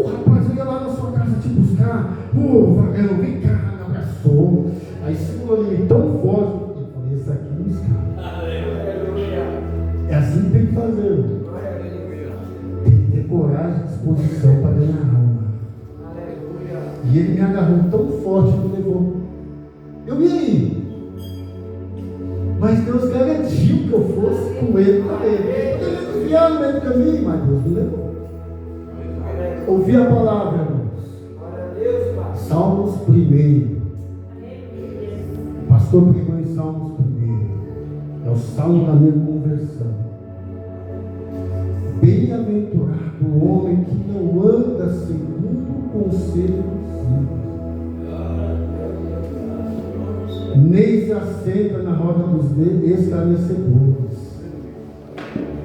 Rapaz, eu ia lá na sua casa te buscar. Vagão, vem cá, me abraçou. Aí segurou em mim tão forte. Eu falei: esse aqui não escapa. É assim que tem que fazer. Tem que ter coragem e disposição para ganhar a alma. E ele me agarrou tão forte que me levou. Eu ia ir. Mas Deus garantiu que eu fosse com ele para ele. Ele me enviar no meio do caminho, mas Deus me levou. Ouvi a palavra, irmãos. Salmos 1. O pastor pregou em Salmos 1. É o salmo da minha conversão. Bem-aventurado o homem que não anda segundo o conselho dos ímpios, nem se assenta na roda dos escarnecedores.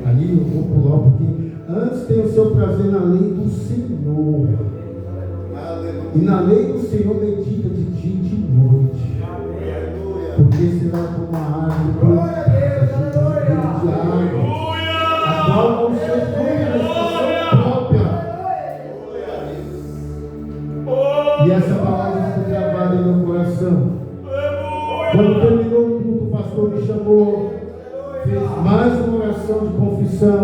Ali eu vou pular um pouquinho. Antes tem o seu prazer na lei do Senhor. E na lei do Senhor medita de dia e de noite. porque será como a árvore de água, a qual não se flui na estação própria. E essa palavra ficou gravada em meu coração. Quando terminou o culto, o pastor me chamou, fez mais uma oração de confissão.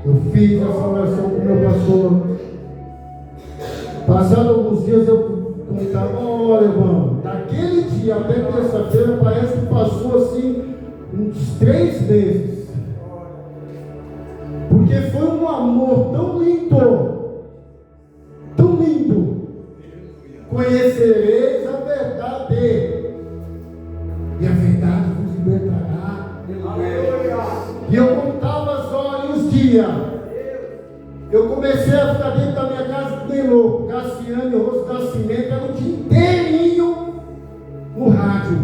Eu fiz essa oração com o meu pastor. Passados alguns dias eu contava: olha, irmão, daquele dia até terça-feira parece que passou assim uns 3 meses. Porque foi um amor tão lindo, tão lindo. Conhecereis a verdade, e a verdade vos libertará. E eu contava as horas e os dias. Eu comecei a ficar dentro da minha casa que nem louco. Cassiane, o Rosto Nascimento, era o dia inteirinho no rádio.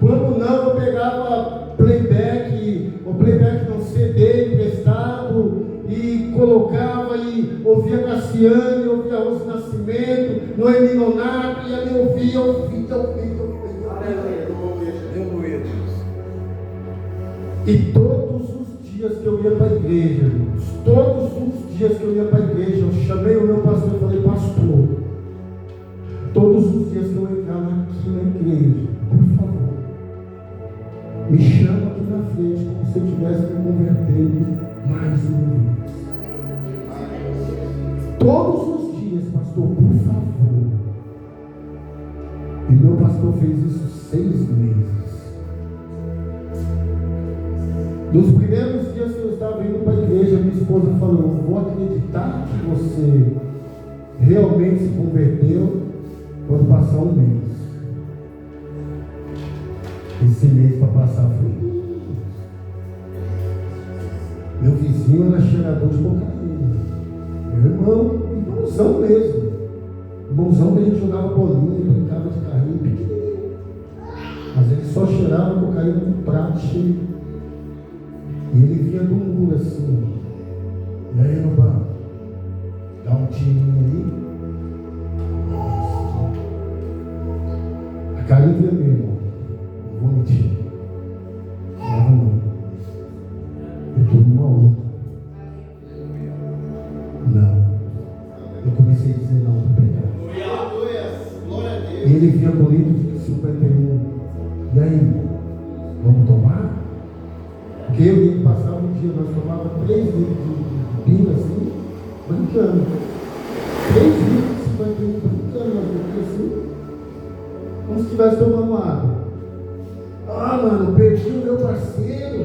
Quando não, eu pegava playback, ou playback não, CD emprestado, e colocava e ouvia Cassiane, ouvia Rosto Nascimento, Noemi Nonato, e ali ouvia. Aleluia, Deus. E todos os dias que eu ia para a igreja, irmãos, todos os dias que eu ia para a igreja, eu chamei o meu pastor e falei: pastor, todos os dias que eu entrava aqui na igreja, por favor, me chama aqui na frente, como se eu estivesse me convertendo mais uma vez. Todos os dias, pastor, por favor. E meu pastor fez isso 6 meses. Nos primeiros dias que eu estava indo para a igreja, minha esposa falou: eu vou acreditar que você realmente se converteu quando passar um mês. Esse mês para passar foi. Meu vizinho era cheirador de cocaína. Meu irmãozão mesmo. Irmãozão que a gente jogava bolinha, brincava de carrinho pequenininho. Mas ele só cheirava cocaína no prato cheio. E ele vinha do muro assim: e aí, no banco, dá um tirinho aí. A carinha vermelha, irmão. Não vou mentir. Não. Eu estou numa outra. Não. Eu comecei a dizer não para pegar. E ele vinha com litro de 51. E aí, vamos tomar? Porque eu e ele passava um dia, nós tomávamos 3 litros de vinho assim, brincando. 3 litros de 51 brincando, nós assim, como se estivesse tomando água. Ah, mano, perdi o meu parceiro.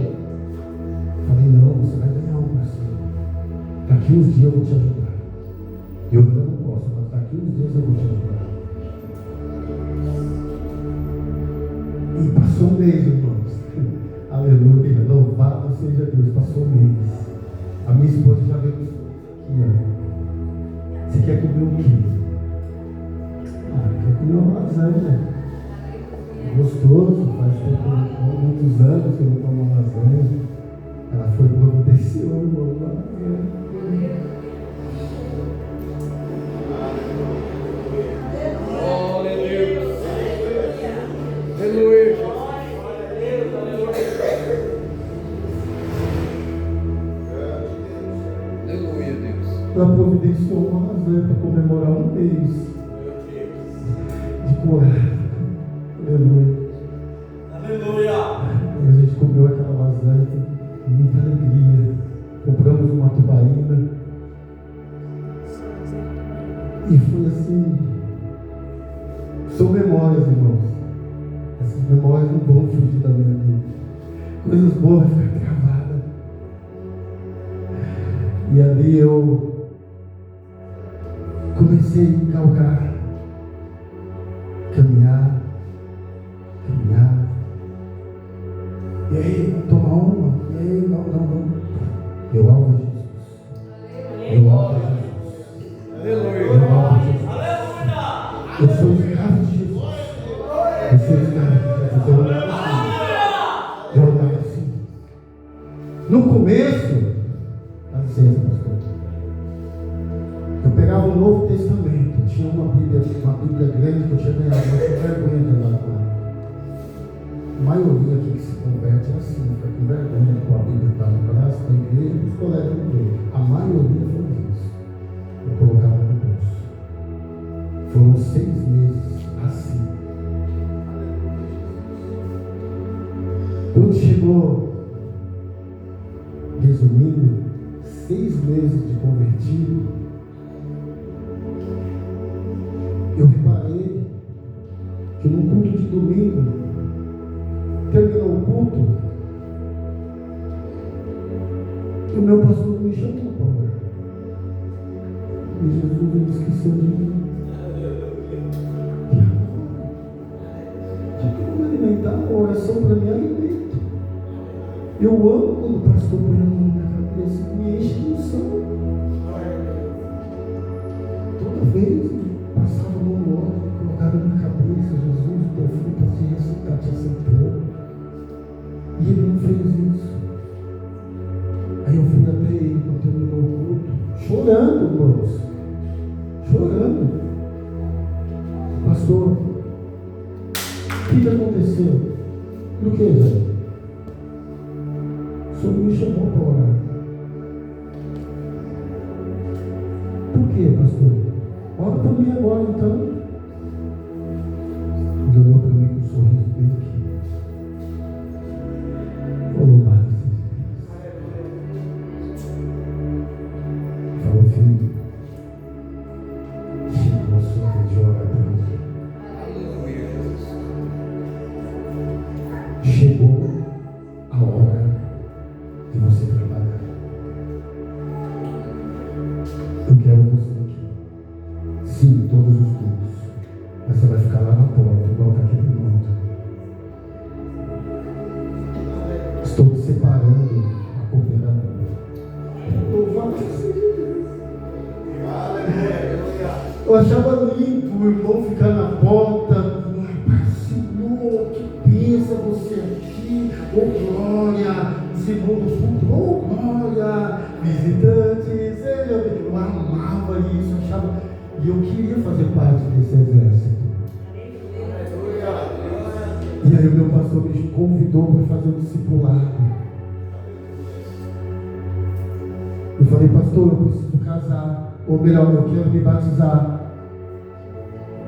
Falei: não, você vai ganhar um parceiro. Daqui uns dias eu vou te ajudar. Eu ainda não posso, mas daqui uns dias eu vou te ajudar. E passou um mês, irmãos. Aleluia, louvado seja Deus. Passou um mês. A minha esposa já veio aqui, ó. Você quer comer o quê? Quer comer uma lasanha. Gostoso, faz muitos anos que eu não tomo uma lasanha. Ela foi providenciou, irmão. Glória a Deus. Aleluia. Aleluia, Deus. Ela providenciou uma lasanha para comemorar um mês de coragem. Aleluia. E a gente comeu aquela lasanha com muita alegria. Compramos uma tubaína. E foi assim. São memórias, irmãos. Essas memórias não vão fugir da minha vida. Coisas boas ficam gravadas. E ali eu comecei a calcar, caminhar. E aí, tomar uma. E aí, não. Eu amo Jesus. Eu amo Jesus. Eu amo Jesus. Eu sou escravo de Jesus. Eu sou escravo de Jesus. Eu andava assim. No começo, dá licença, pastor. Eu pegava o Novo Testamento. Tinha uma Bíblia grande que eu tinha ganhado, mas eu vergonha de andar com ela. com a Bíblia para o braço, para a igreja, os colegas não veem. A maioria faz isso. Eu colocava no bolso. Foram 6 meses assim. Quando chegou, resumindo, 6 meses de convertido, eu reparei que no culto de domingo, terminou o culto, e o meu pastor me chamou, Paulo. E Jesus ele esqueceu de mim. De como alimentar, a oração para mim é alimento. Eu amo quando o pastor põe a mão na minha cabeça e me enche de unção. Toda vez passava a mão no óleo, colocava na minha cabeça, Jesus, o teu filho está te aceitando. E ele não fez isso. Aí eu fui até ele quando terminou o culto, chorando, irmãos. Chorando. Pastor, o que aconteceu? Por que, Zé? O senhor me chamou para orar. Por que, pastor? Ora para mim agora, então. Ele olhou para mim com um sorriso bem aqui. Falou, Marcos. Falou, filho. Chegou a sua vez de orar para mim. Chegou a hora de você trabalhar. Eu quero você aqui. Sim, todos os cultos. Mas você vai ficar lá na porta, igual está aqui no mundo. Estou te separando a cooperadora. Louvado seja Deus. Eu achava lindo o irmão ficar na porta. Senhor, que pensa você aqui? Oh glória! Os irmãos do culto, oh glória! Visitantes, eu amava isso, achava. E eu queria fazer parte desse exército. E aí o meu pastor me convidou para fazer um discipulado. Eu falei, pastor, eu preciso casar. Ou melhor, eu quero me batizar.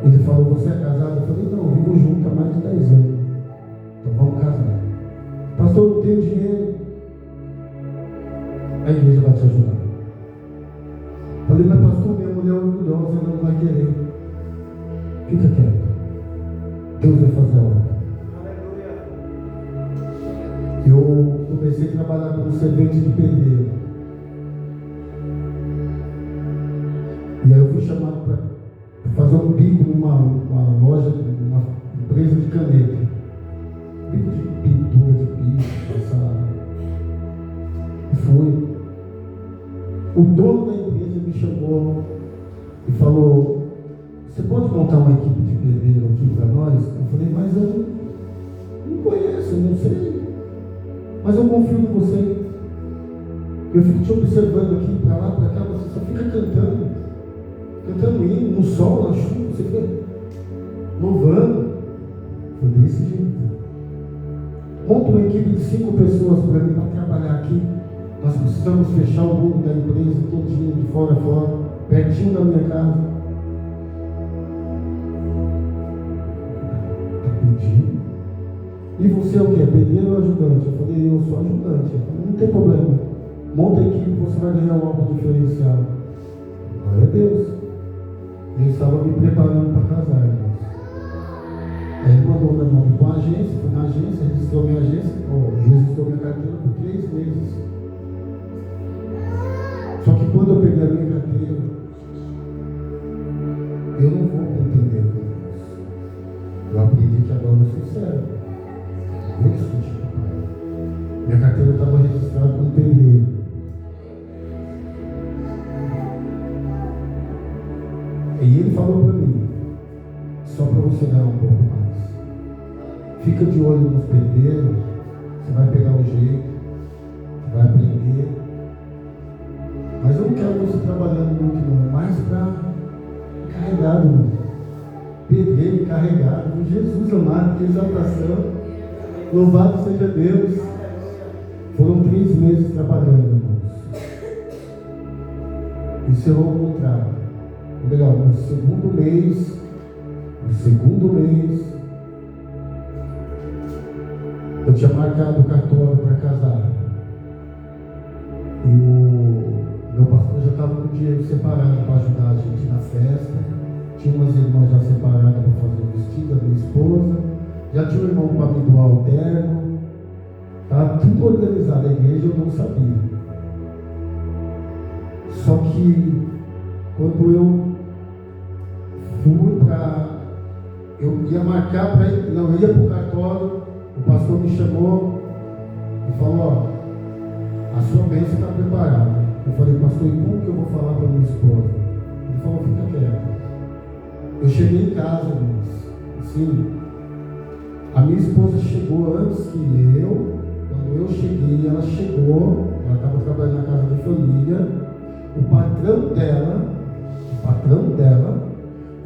Ele falou, você é casado? Eu falei, não, eu vivo junto há mais de 10 anos. Então vamos casar. Pastor, não tenho dinheiro. A igreja vai te ajudar. Falei, mas pastor, minha mulher é orgulhosa, ela não vai querer. Fica quieto. Deus vai fazer a obra. Eu comecei a trabalhar como servente de pedreiro. E aí eu fui chamado para fazer um bico numa loja, numa empresa de caneta. Bico de pintura de piso, passado. E fui. O dono da empresa me chamou e falou, você pode montar uma equipe de pedreiro aqui para nós? Eu falei, mas eu não conheço, eu não sei. Mas eu confio em você. Eu fico te observando aqui, para lá, para cá, você só fica cantando. Cantando hino, no sol, na chuva, você fica louvando. Foi desse jeito. Monta uma equipe de 5 pessoas para mim, para trabalhar aqui. Nós precisamos fechar o mundo da empresa todinho, de fora a fora, pertinho da minha casa. Está pedindo. E você é o quê? Pedreiro ou ajudante? Eu falei, eu sou ajudante. Eu falei, não tem problema. Monta a equipe, você vai ganhar algo diferenciado. Glória a Deus. Ele estava me preparando para casar, irmãos. Aí ele mandou meu nome com a agência, fui na agência, registrou minha agência, registrou minha carteira por 3 meses. Só que quando eu peguei a minha carteira, eu não vou entender com Deus. Eu aprendi que agora eu sou sério. Eu vou discutir com o pai. Minha carteira estava registrada como pedreiro. E ele falou para mim, só para você ganhar um pouco mais. Fica de olho nos pedreiros, você vai pegar o jeito, você vai aprender. Mas eu não quero você trabalhando muito não, mais para carregado, irmão. Pedreiro carregado, Jesus amado, que exaltação. Louvado seja Deus. Foram 3 meses trabalhando, irmãos. Encerrou o contrato. Ou melhor, no segundo mês, eu tinha marcado o cartório para casar. E o meu pastor já estava com o dinheiro separado para ajudar a gente na festa. Tinha umas irmãs já separadas para fazer o vestido, a minha esposa. Já tinha um irmão para me doar o terno. Estava tudo organizado. A igreja eu não sabia. Só que quando eu fui para... Eu ia marcar para ir... Não, eu ia para o cartório. O pastor me chamou e falou: ó, a sua bênção está preparada. Eu falei: pastor, e como que eu vou falar para minha esposa? Ele falou: fica quieto. Eu cheguei em casa, irmãos. Assim, a minha esposa chegou antes que eu. Quando eu cheguei, ela chegou. Ela estava trabalhando na casa de família. O patrão dela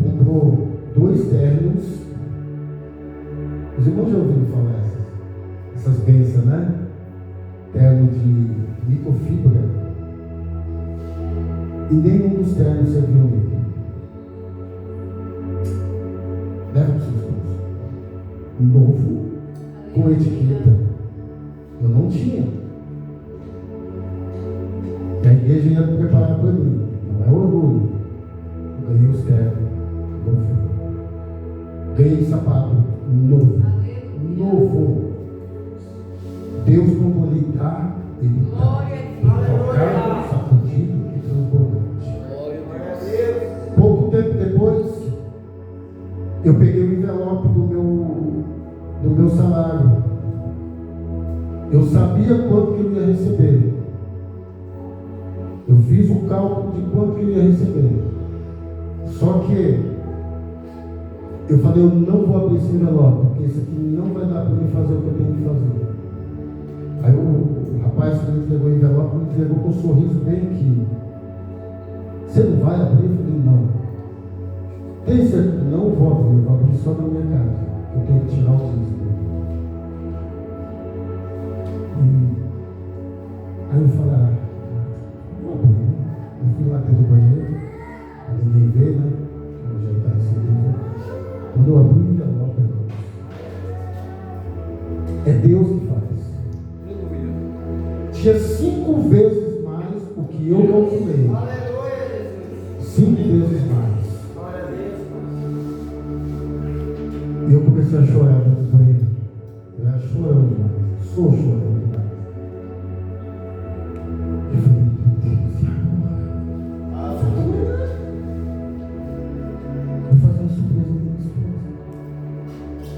comprou 2 ternos. Os irmãos já ouviram falar essas bênçãos, né? Terno de microfibra. E nenhum dos ternos serviu nele. Leva para os seus esposos. Novo, com etiqueta. Eu não tinha. E a igreja ia preparar para mim. Não é orgulho. Eu ganhei os ternos. Novo. Ganhei sapato. Novo. Deus não lhe dá, Ele dá. Tocado, sacudido e transbordante. Pouco tempo depois, eu peguei o envelope do meu salário. Eu sabia quanto que eu ia receber. Eu fiz o cálculo de quanto que eu ia receber. Só que eu falei: eu não vou abrir esse envelope, porque isso aqui não vai dar para mim fazer o que eu tenho que fazer. Aí o rapaz que me entregou o envelope me entregou com um sorriso bem aqui. Você não vai abrir? Eu falei: não. Tem certeza? Não vou abrir só na minha casa. Eu tenho que tirar o dízimo. Aí eu falei: vou abrir. Eu fui lá dentro do banheiro, ninguém vê, né? Eu já estava assim. Quando eu abri o envelope, é Deus que faz. Tinha 5 vezes mais o que eu calculei. 5 vezes mais. E eu comecei a chorar dentro do banheiro. Eu era chorando demais. Estou chorando demais. Eu falei: meu Deus, e agora? Vou fazer uma surpresa para minha esposa.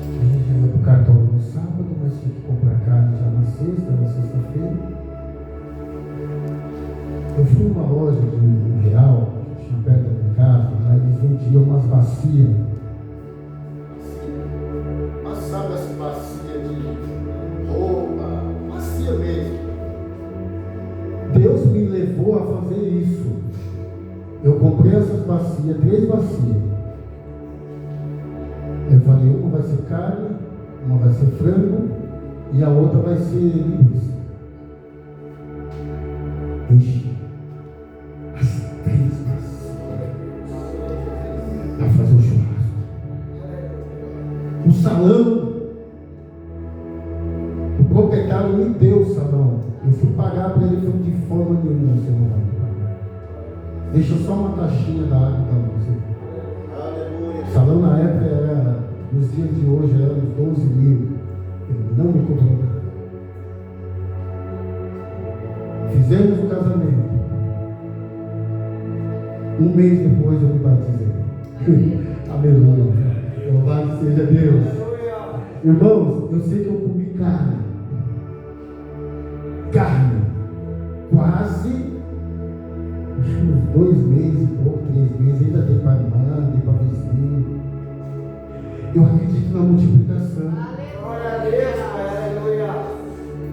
A gente ia para o cartório no sábado, mas tinha que comprar carne já na sexta-feira. Eu fui numa loja de R$1, que tinha perto da minha casa, lá eles vendiam umas bacias. Mas sabe essa bacia de roupa? Bacia mesmo. Deus me levou a fazer isso. Eu comprei essas bacias, 3 bacias. Eu falei: uma vai ser carne, uma vai ser frango e a outra vai ser linguiça. Enchi as 3 bacias para fazer o churrasco. O salão, o proprietário me deu o salão. Eu fui pagar para ele, falou: de forma nenhuma você não vai me pagar. Deixa só uma taxinha da água para você. O salão na época era, nos dias de hoje, era uns 12 mil. Ele não me cobrou nada. Fizemos o casamento. 1 mês depois eu me batizei. Aleluia. Louvado seja Deus. Irmãos, eu sei que eu comi carne. Quase uns 2 meses, ou 3 meses. Ainda dei para irmã, dei para vizinho. Eu acredito na multiplicação.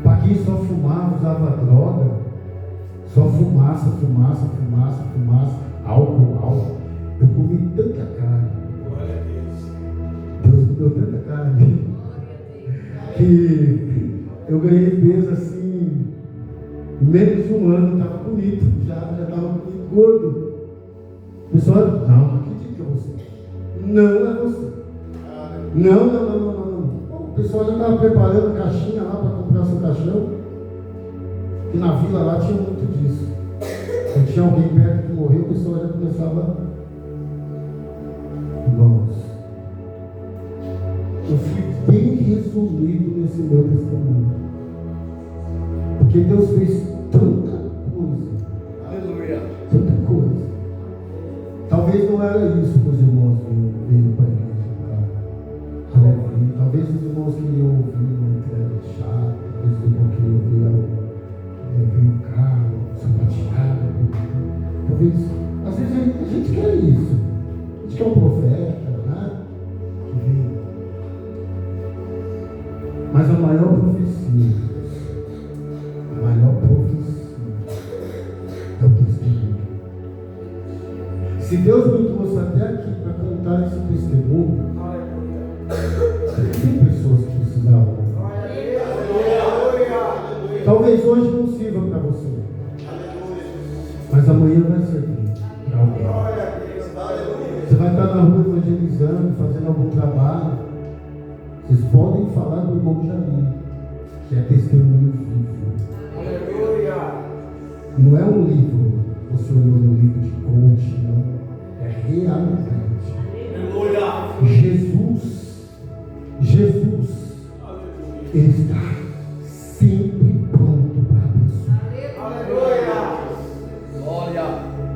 Para quem só fumava, usava droga, só fumaça, álcool. Eu comi tanta carne. Deus me deu tanta carne que eu ganhei peso assim, Em menos de um ano estava bonito, já estava bonito, gordo. O pessoal, não acredito que é você. Não é você. Não. O pessoal já estava preparando caixinha lá para comprar seu caixão. E na vila lá tinha muito disso. Quando tinha alguém perto que morreu, o pessoal já começava. Irmãos, eu fui bem resumido nesse meu testemunho. Porque Deus fez tanta coisa. Aleluia. Tanta coisa. Talvez não era isso que os irmãos veio para a igreja para ouvir. Talvez os irmãos queriam ouvir uma entrega chata. Talvez os irmãos queriam ouvir algo. Veio um carro, sapateado. Talvez, às vezes a gente quer isso. A gente quer um profeta, né? Que vem. Mas a maior profecia é o testemunho. Se Deus me trouxe até aqui para contar esse testemunho, tem pessoas que precisavam. Talvez hoje não sirva para você, mas amanhã vai servir para alguém. Você vai estar na rua evangelizando, fazendo algum trabalho. Vocês podem falar do irmão Jair, que é testemunho vivo. Não é um livro, você olhou no livro de coach, não. É realidade. Jesus, Ele está sempre pronto para abençoar.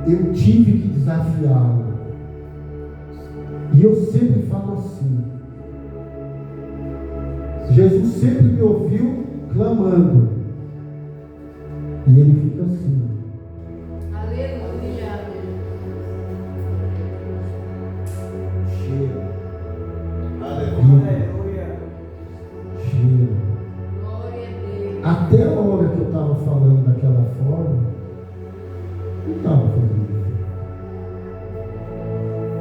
Eu tive que desafiá-lo. E eu sempre falo assim. Jesus sempre me ouviu clamando. E ele fica assim. Aleluia. Cheiro. Aleluia. Cheiro. Glória a Deus. Até a hora que eu estava falando daquela forma, não estava fazendo isso.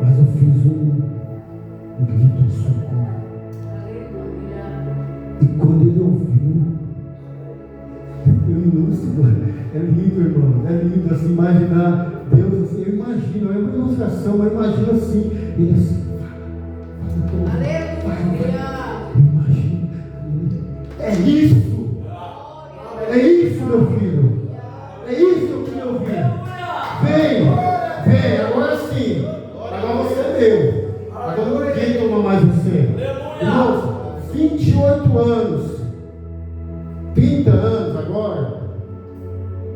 Mas eu fiz um grito de socorro. Aleluia. E quando ele ouviu, eu ilustro, é lindo, irmão, é lindo assim, imaginar Deus assim, eu imagino, é uma ilustração, mas imagina assim, ele assim, Aleluia. imagina, é isso, meu filho, é isso que eu queria ouvir, vem, agora sim, agora você é meu, agora ninguém toma mais você, irmãos, 28 anos, 30 anos agora,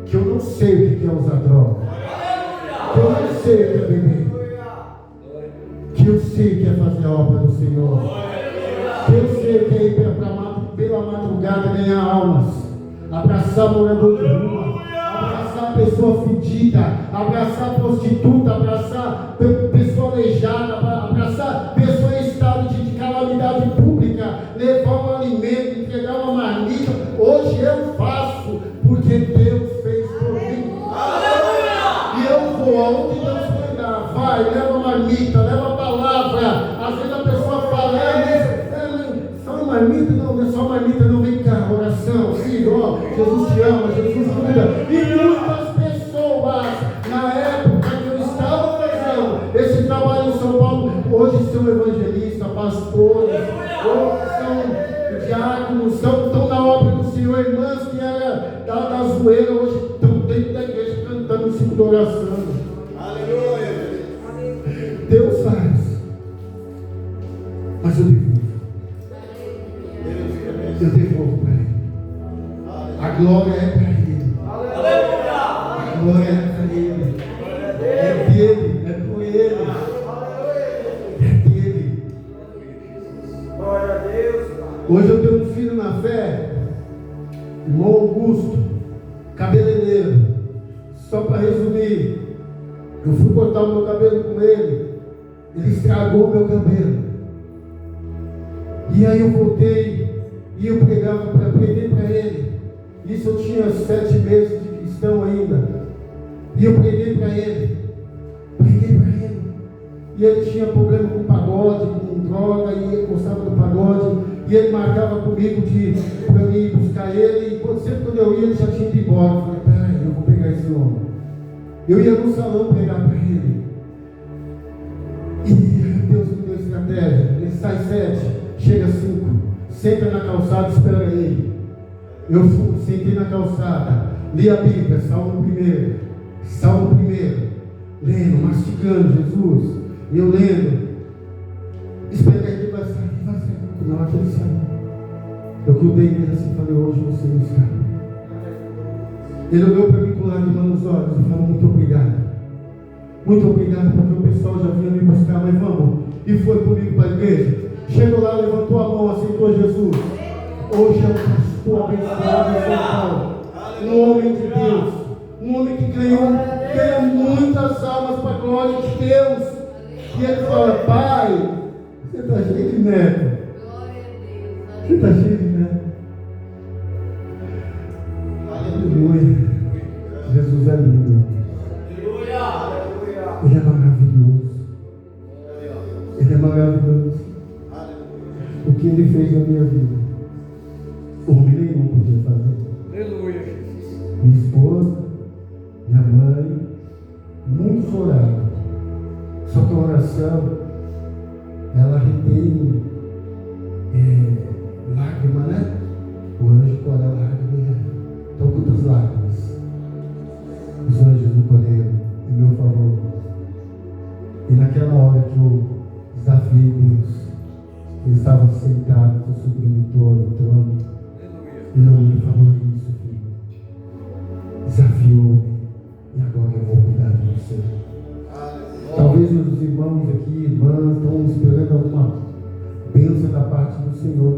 que eu não sei o que é usar droga, que eu não sei o que é beber, que eu sei o que é fazer a obra do Senhor, que eu sei o que é ir pela madrugada ganhar almas, abraçar morador de rua, abraçar pessoa fedida, abraçar prostituta, abraçar pessoa aleijada, abraçar pessoa em estado de calamidade pública, levar um alimento, entregar uma marmita. Hoje eu faço, porque Deus fez por mim. E eu vou aonde Deus mandar. Vai, leva marmita, leva palavra. Às vezes a pessoa fala, só marmita? Não é só marmita, não. Vem cá, oração, filho, ó, Jesus te ama, Jesus cuida. E muitas pessoas, na época que eu estava fazendo esse trabalho em São Paulo, hoje são evangelistas, pastores, são diáconos, estão na obra do Senhor, irmãs que era da zoeira, hoje estão dentro da igreja cantando, se oração. Aleluia. Deus faz, mas eu devolvo para Ele. A glória é para Ele. A glória é para Ele. É dele, é com Ele. É dele. Glória a Deus. Hoje eu tenho um filho na fé, irmão Augusto, cabeleireiro. Só para resumir, eu fui cortar o meu cabelo com ele estragou o meu cabelo. E aí eu voltei e eu preguei para ele. Isso eu tinha 7 meses de cristão ainda. E eu preguei para ele. E ele tinha problema com pagode, com droga, e ele gostava do pagode. E ele marcava comigo para eu ir buscar ele. E sempre quando eu ia, ele já tinha ido embora. Eu falei, esse homem. Eu ia no salão pregar para ele. E Deus me deu estratégia. Ele sai 7, chega 5, senta na calçada e espera ele. Eu sentei na calçada, li a Bíblia, Salmo 1, lendo, mastigando Jesus. E eu lendo. Espera que ele vai sair. Na hora que ele saiu, eu cuidei dele assim, falei, hoje você me escapa. Ele olhou para mim com lágrimas nos olhos e falou, muito obrigado. Muito obrigado, porque o pessoal já vinha me buscar, mas vamos. E foi comigo para a igreja. Chegou lá, levantou a mão, aceitou Jesus. Hoje é um pastor abençoado em São Paulo. Um homem de Deus. Um homem que ganha muitas almas para a glória de Deus. E ele fala, pai, você está cheio de neto. Você está cheio de neto. Aleluia. Jesus é lindo. Ele é maravilhoso. Ele é maravilhoso. O que ele fez na minha vida, homem nenhum podia fazer. Aleluia, Jesus. Minha esposa, minha mãe, muitos oraram. Só que a oração, ela retém lágrima, né? O anjo cora lágrima. Então, quantas lágrimas os anjos não colheram em meu favor? E naquela hora que eu desafiei Deus, ele estava sentado com o sobrinho no trono. Ele olhou e falou, isso, filho. Desafiou-me. E agora eu vou cuidar de você. Talvez os irmãos aqui, irmãs, estão esperando alguma bênção da parte do Senhor.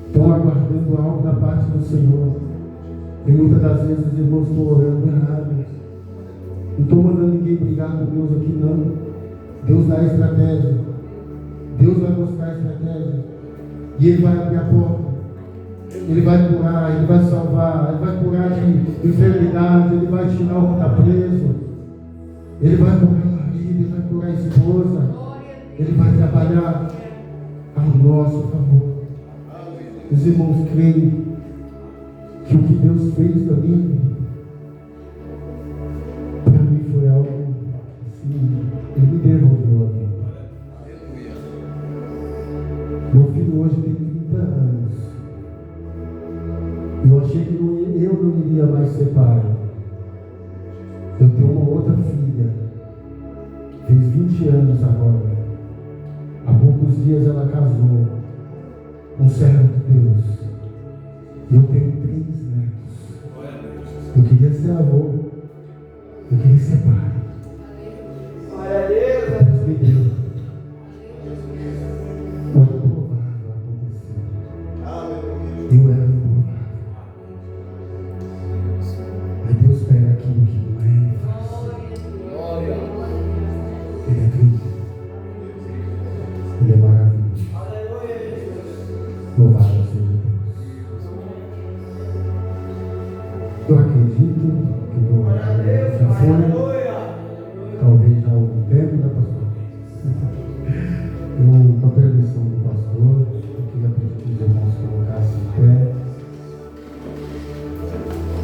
Estão aguardando algo da parte do Senhor. E muitas das vezes os irmãos estão orando errado. Não estou mandando ninguém brigar com Deus aqui, não. Deus dá estratégia. Deus vai mostrar a estratégia. E Ele vai abrir a porta. Ele vai curar, Ele vai salvar, Ele vai curar de enfermidade, Ele vai tirar o que está preso. Ele vai curar o marido, Ele vai curar a esposa. Ele vai trabalhar ao nosso favor. Os irmãos creem que o que Deus fez para mim foi algo assim, Ele me devolveu a vida. Meu filho hoje tem 30 anos. Eu achei que eu não iria mais ser pai. Eu tenho uma outra filha, fez 20 anos agora. Há poucos dias ela casou com um servo de Deus. E eu tenho 3 netos. Eu queria ser avô. Eu queria ser pai. Deus me deu. O improvável aconteceu. Eu era improvável. Mas Deus pega aquilo que não é fácil. Ele é lindo. Ele é maravilhoso. Louvado seja Deus. Eu acredito que o meu horário já foi. Talvez já há algum tempo, né, pastor? Eu, com a permissão do pastor, eu queria pedir que os irmãos colocassem em pé.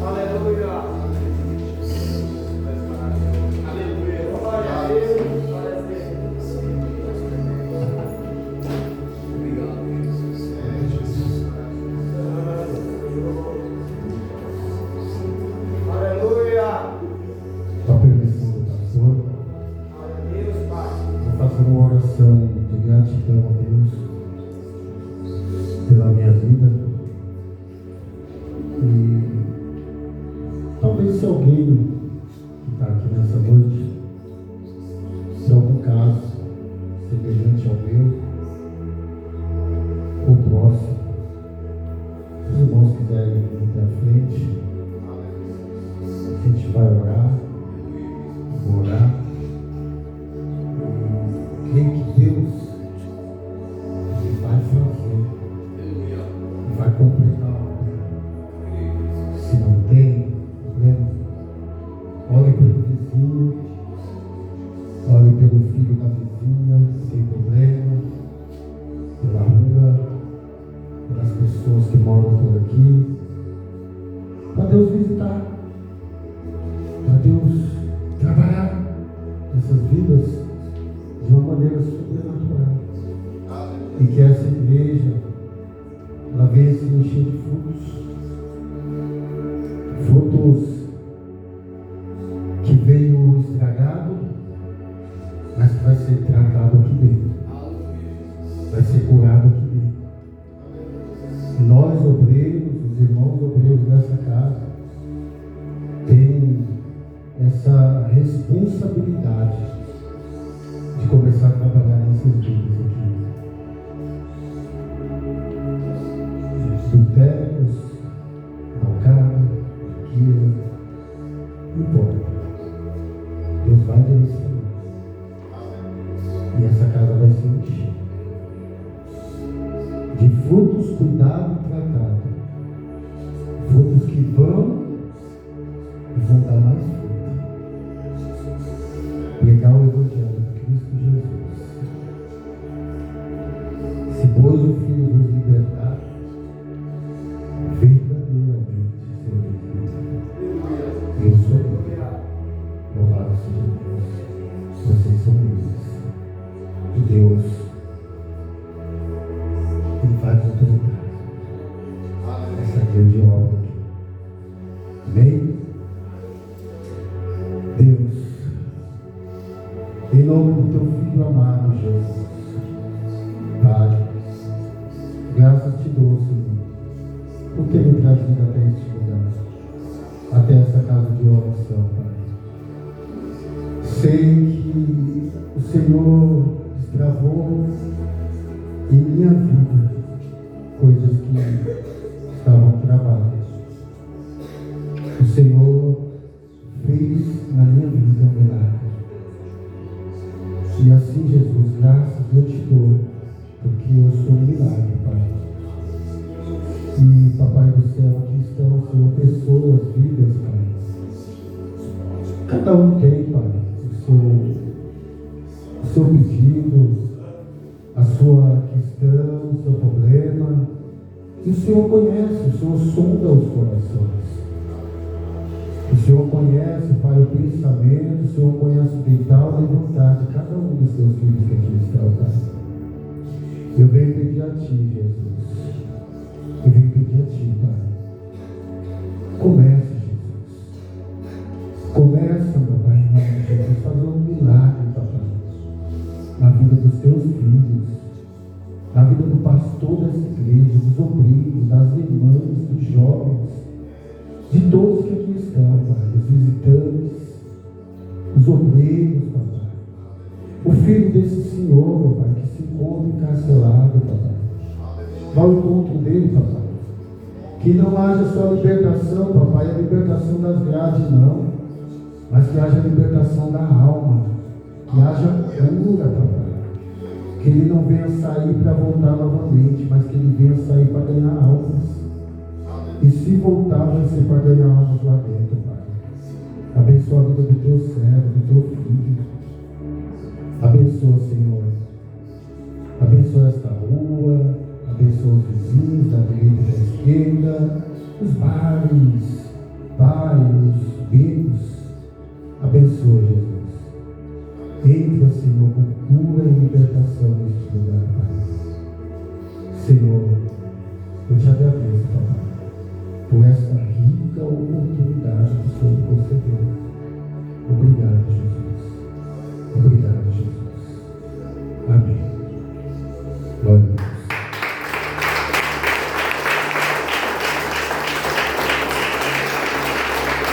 Aleluia. Aleluia. Glória a Deus. Glória a Deus. Obrigado, Jesus. Aleluia. Com a permissão do pastor, vou fazer uma oração de gratidão a Deus pela minha vida. E talvez se alguém que está aqui nessa noite, se algum caso semelhante ao meu, ou próximo, se os irmãos quiserem vir até a frente, a gente vai orar. Vou orar. E creio que Deus Ele vai fazer. Ele vai completar a obra. Se não tem problema, olhe pelo vizinho, olhe pelo filho da vizinha, se tem problema, pela rua, pelas pessoas que moram por aqui, para Deus visitar. frutos que veio estragado, mas que vai ser tratado aqui dentro. Vai ser curado aqui dentro. Nós, obreiros, os irmãos obreiros dessa casa, tem essa responsabilidade de começar a trabalhar nessas vidas aqui. Adultérios, malcado, guia, não importa. Deus vai direcionar. E essa casa vai ser enchida de frutos cuidado e tratado. Frutos que vão dar mais fruto. Pregar o Evangelho de Cristo Jesus. Se pois o Filho vos libertar, verdadeiramente sereis livres. Eu sou livre. Louvado seja Deus. Vocês são livres. E Deus, Ele vai completar essa grande obra aqui. Amém? Deus, em nome do teu Filho amado Jesus, Pai, graças te dou, Senhor, por ter me trazido até este lugar, até essa casa de oração, Pai. Sei que o Senhor destravou em minha vida coisas que estavam travadas. O Senhor fez na minha vida um milagre. E assim, Jesus, graças eu te dou, porque eu sou um milagre, Pai. E, Papai do céu, aqui estão, Senhor, pessoas, vidas, Pai. Cada um tem, Pai, o seu pedido, a sua questão, o seu problema. E o Senhor conhece, o Senhor sonda os corações. O Senhor conhece, Pai, o pensamento, o Senhor conhece o deitar e vontade de cada um dos teus filhos que aqui estão, Pai. Eu venho pedir a Ti, Jesus. Eu venho pedir a Ti, Pai. Comece, Jesus. Começa, meu Pai, em nome de Jesus, fazer um milagre, Papai, na vida dos teus filhos, na vida do pastor dessa igreja, dos obreiros, das irmãs, dos jovens, de todos que aqui estão, Pai, os visitantes, os obreiros, Papai. O filho desse senhor, Pai, que se encontra encarcelado, Papai. Vá ao encontro dele, Papai. Que não haja só libertação, Papai, a libertação das grades, não. Mas que haja libertação da alma. Que haja cura, Papai. Que ele não venha sair para voltar novamente, mas que ele venha sair para ganhar almas. E se voltar, vai ser para ganhar almas lá dentro, Pai. Abençoa a vida do teu servo, do teu filho. Abençoa, Senhor. Abençoa esta rua. Abençoa os vizinhos da direita e da esquerda. Os bares,